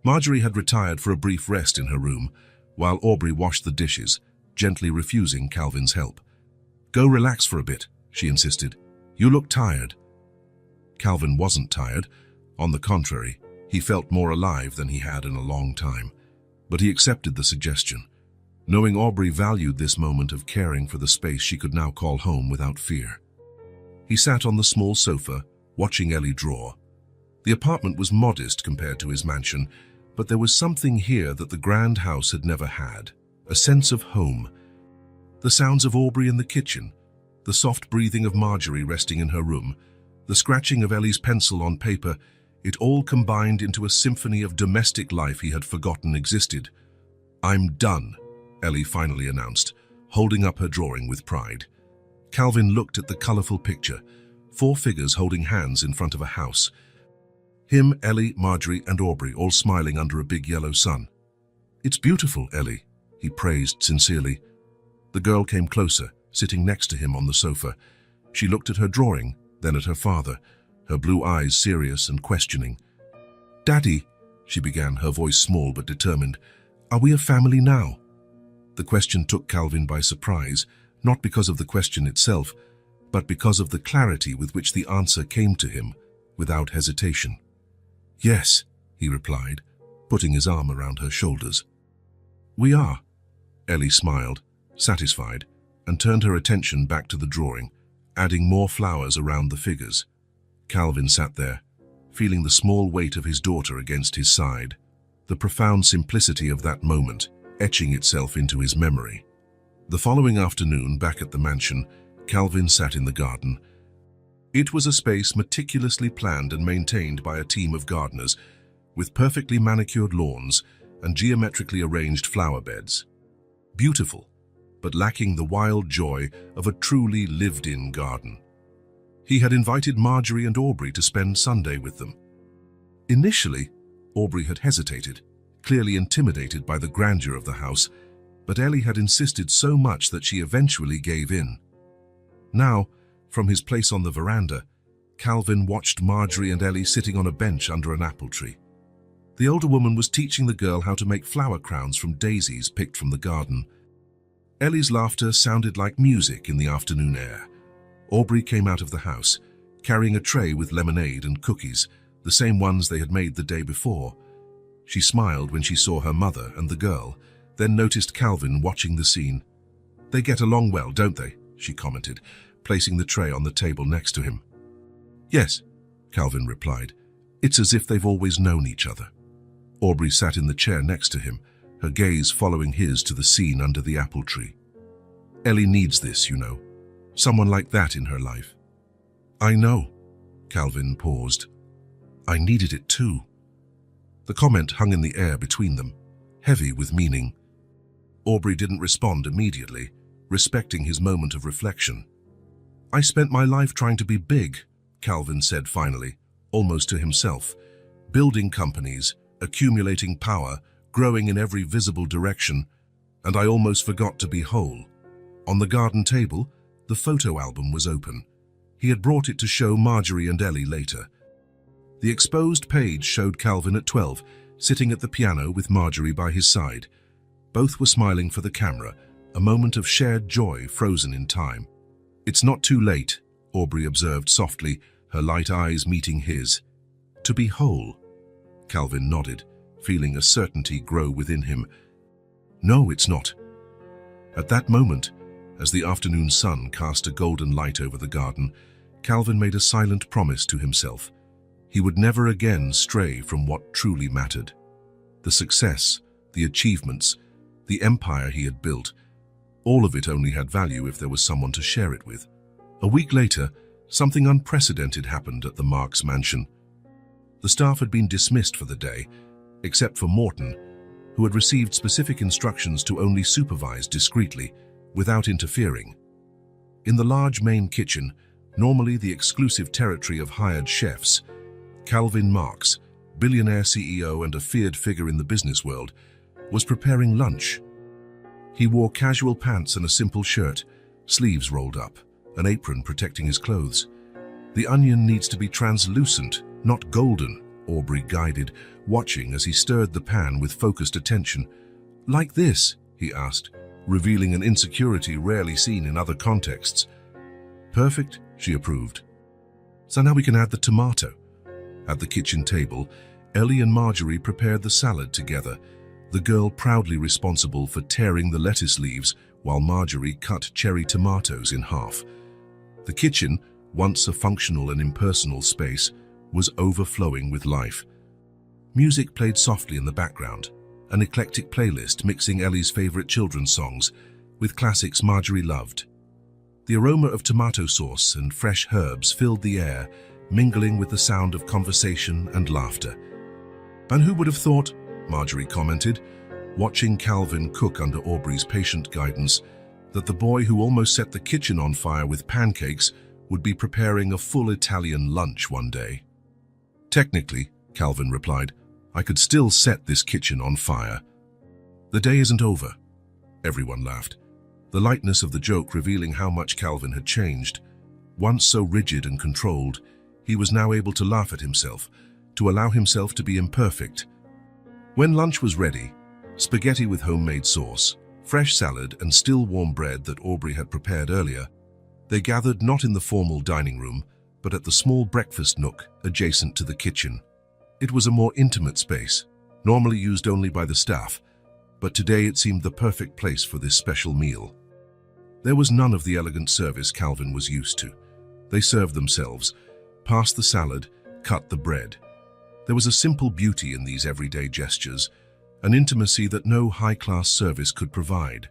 Marjorie had retired for a brief rest in her room, while Aubrey washed the dishes, gently refusing Calvin's help. "Go relax for a bit," she insisted. "You look tired." Calvin wasn't tired. On the contrary, he felt more alive than he had in a long time. But he accepted the suggestion, knowing Aubrey valued this moment of caring for the space she could now call home without fear. He sat on the small sofa, watching Ellie draw. The apartment was modest compared to his mansion, but there was something here that the grand house had never had, a sense of home. The sounds of Aubrey in the kitchen, the soft breathing of Marjorie resting in her room, the scratching of Ellie's pencil on paper, it all combined into a symphony of domestic life he had forgotten existed. "I'm done," Ellie finally announced, holding up her drawing with pride. Calvin looked at the colorful picture, 4 figures holding hands in front of a house. Him, Ellie, Marjorie, and Aubrey all smiling under a big yellow sun. "It's beautiful, Ellie," he praised sincerely. The girl came closer, sitting next to him on the sofa. She looked at her drawing, then at her father, her blue eyes serious and questioning. "Daddy," she began, her voice small but determined, "are we a family now?" The question took Calvin by surprise, not because of the question itself, but because of the clarity with which the answer came to him, without hesitation. "Yes," he replied, putting his arm around her shoulders. "We are." Ellie smiled, satisfied, and turned her attention back to the drawing, adding more flowers around the figures. Calvin sat there, feeling the small weight of his daughter against his side, the profound simplicity of that moment etching itself into his memory. The following afternoon, back at the mansion, Calvin sat in the garden. It was a space meticulously planned and maintained by a team of gardeners, with perfectly manicured lawns and geometrically arranged flower beds. Beautiful, but lacking the wild joy of a truly lived-in garden. He had invited Marjorie and Aubrey to spend Sunday with them. Initially, Aubrey had hesitated, clearly intimidated by the grandeur of the house, but Ellie had insisted so much that she eventually gave in. Now, from his place on the veranda, Calvin watched Marjorie and Ellie sitting on a bench under an apple tree. The older woman was teaching the girl how to make flower crowns from daisies picked from the garden. Ellie's laughter sounded like music in the afternoon air. Aubrey came out of the house, carrying a tray with lemonade and cookies, the same ones they had made the day before. She smiled when she saw her mother and the girl, then noticed Calvin watching the scene. "They get along well, don't they?" she commented, placing the tray on the table next to him. "Yes," Calvin replied. "It's as if they've always known each other." Aubrey sat in the chair next to him, her gaze following his to the scene under the apple tree. "Ellie needs this, you know. Someone like that in her life." "I know." Calvin paused. "I needed it too." The comment hung in the air between them, heavy with meaning. Aubrey didn't respond immediately, respecting his moment of reflection. "I spent my life trying to be big," Calvin said finally, almost to himself, "building companies, accumulating power, growing in every visible direction, and I almost forgot to be whole." On the garden table, the photo album was open. He had brought it to show Marjorie and Ellie later. The exposed page showed Calvin at 12, sitting at the piano with Marjorie by his side. Both were smiling for the camera, a moment of shared joy frozen in time. "It's not too late," Aubrey observed softly, her light eyes meeting his. "To be whole?" Calvin nodded, feeling a certainty grow within him. "No, it's not." At that moment, as the afternoon sun cast a golden light over the garden, Calvin made a silent promise to himself. He would never again stray from what truly mattered. The success, the achievements, the empire he had built, all of it only had value if there was someone to share it with. A week later, something unprecedented happened at the Marks mansion. The staff had been dismissed for the day, except for Morton, who had received specific instructions to only supervise discreetly, without interfering. In the large main kitchen, normally the exclusive territory of hired chefs, Calvin Marks, billionaire CEO and a feared figure in the business world, was preparing lunch. He wore casual pants and a simple shirt, sleeves rolled up, an apron protecting his clothes. "The onion needs to be translucent, not golden," Aubrey guided, watching as he stirred the pan with focused attention. "Like this?" he asked, revealing an insecurity rarely seen in other contexts. "Perfect," she approved. "So now we can add the tomato." At the kitchen table, Ellie and Marjorie prepared the salad together, the girl proudly responsible for tearing the lettuce leaves while Marjorie cut cherry tomatoes in half. The kitchen, once a functional and impersonal space, was overflowing with life. Music played softly in the background, an eclectic playlist mixing Ellie's favorite children's songs with classics Marjorie loved. The aroma of tomato sauce and fresh herbs filled the air, mingling with the sound of conversation and laughter. "And who would have thought," Marjorie commented, watching Calvin cook under Aubrey's patient guidance, "that the boy who almost set the kitchen on fire with pancakes would be preparing a full Italian lunch one day." "Technically," Calvin replied, "I could still set this kitchen on fire." "The day isn't over." Everyone laughed, the lightness of the joke revealing how much Calvin had changed. Once so rigid and controlled, He was now able to laugh at himself, to allow himself to be imperfect. When lunch was ready, spaghetti with homemade sauce, fresh salad and still warm bread that Aubrey had prepared earlier, they gathered not in the formal dining room, but at the small breakfast nook adjacent to the kitchen. It was a more intimate space, normally used only by the staff, but today it seemed the perfect place for this special meal. There was none of the elegant service Calvin was used to. They served themselves, passed the salad, cut the bread. There was a simple beauty in these everyday gestures, an intimacy that no high-class service could provide.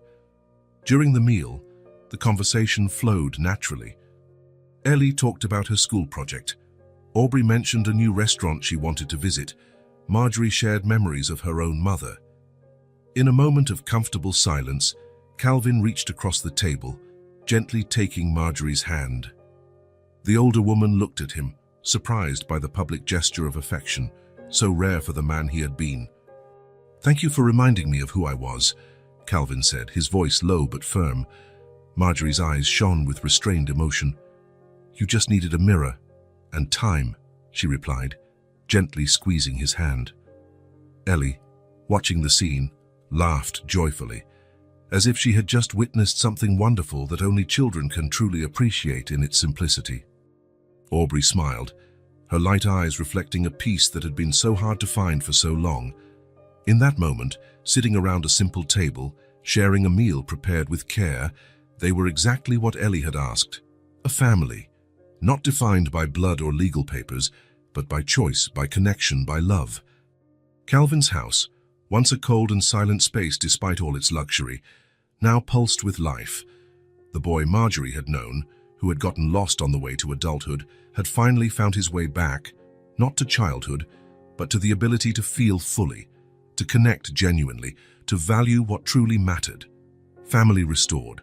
During the meal, the conversation flowed naturally. Ellie talked about her school project. Aubrey mentioned a new restaurant she wanted to visit. Marjorie shared memories of her own mother. In a moment of comfortable silence, Calvin reached across the table, gently taking Marjorie's hand. The older woman looked at him, surprised by the public gesture of affection, so rare for the man he had been. "Thank you for reminding me of who I was," Calvin said, his voice low but firm. Marjorie's eyes shone with restrained emotion. "You just needed a mirror and time," she replied, gently squeezing his hand. Ellie, watching the scene, laughed joyfully, as if she had just witnessed something wonderful that only children can truly appreciate in its simplicity. Aubrey smiled, her light eyes reflecting a peace that had been so hard to find for so long. In that moment, sitting around a simple table, sharing a meal prepared with care, they were exactly what Ellie had asked. A family, not defined by blood or legal papers, but by choice, by connection, by love. Calvin's house, once a cold and silent space despite all its luxury, now pulsed with life. The boy Marjorie had known, who had gotten lost on the way to adulthood, had finally found his way back, not to childhood, but to the ability to feel fully, to connect genuinely, to value what truly mattered. Family restored,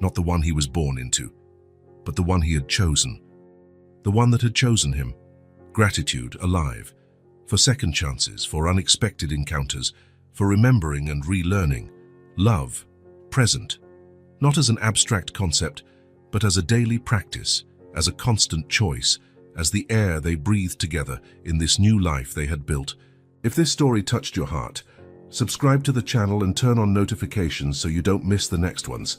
not the one he was born into, but the one he had chosen. The one that had chosen him. Gratitude alive, for second chances, for unexpected encounters, for remembering and relearning. Love, present, not as an abstract concept, but as a daily practice, as a constant choice, as the air they breathed together in this new life they had built. If this story touched your heart, subscribe to the channel and turn on notifications so you don't miss the next ones.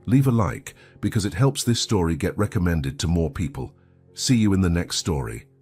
Leave a like because it helps this story get recommended to more people. See you in the next story.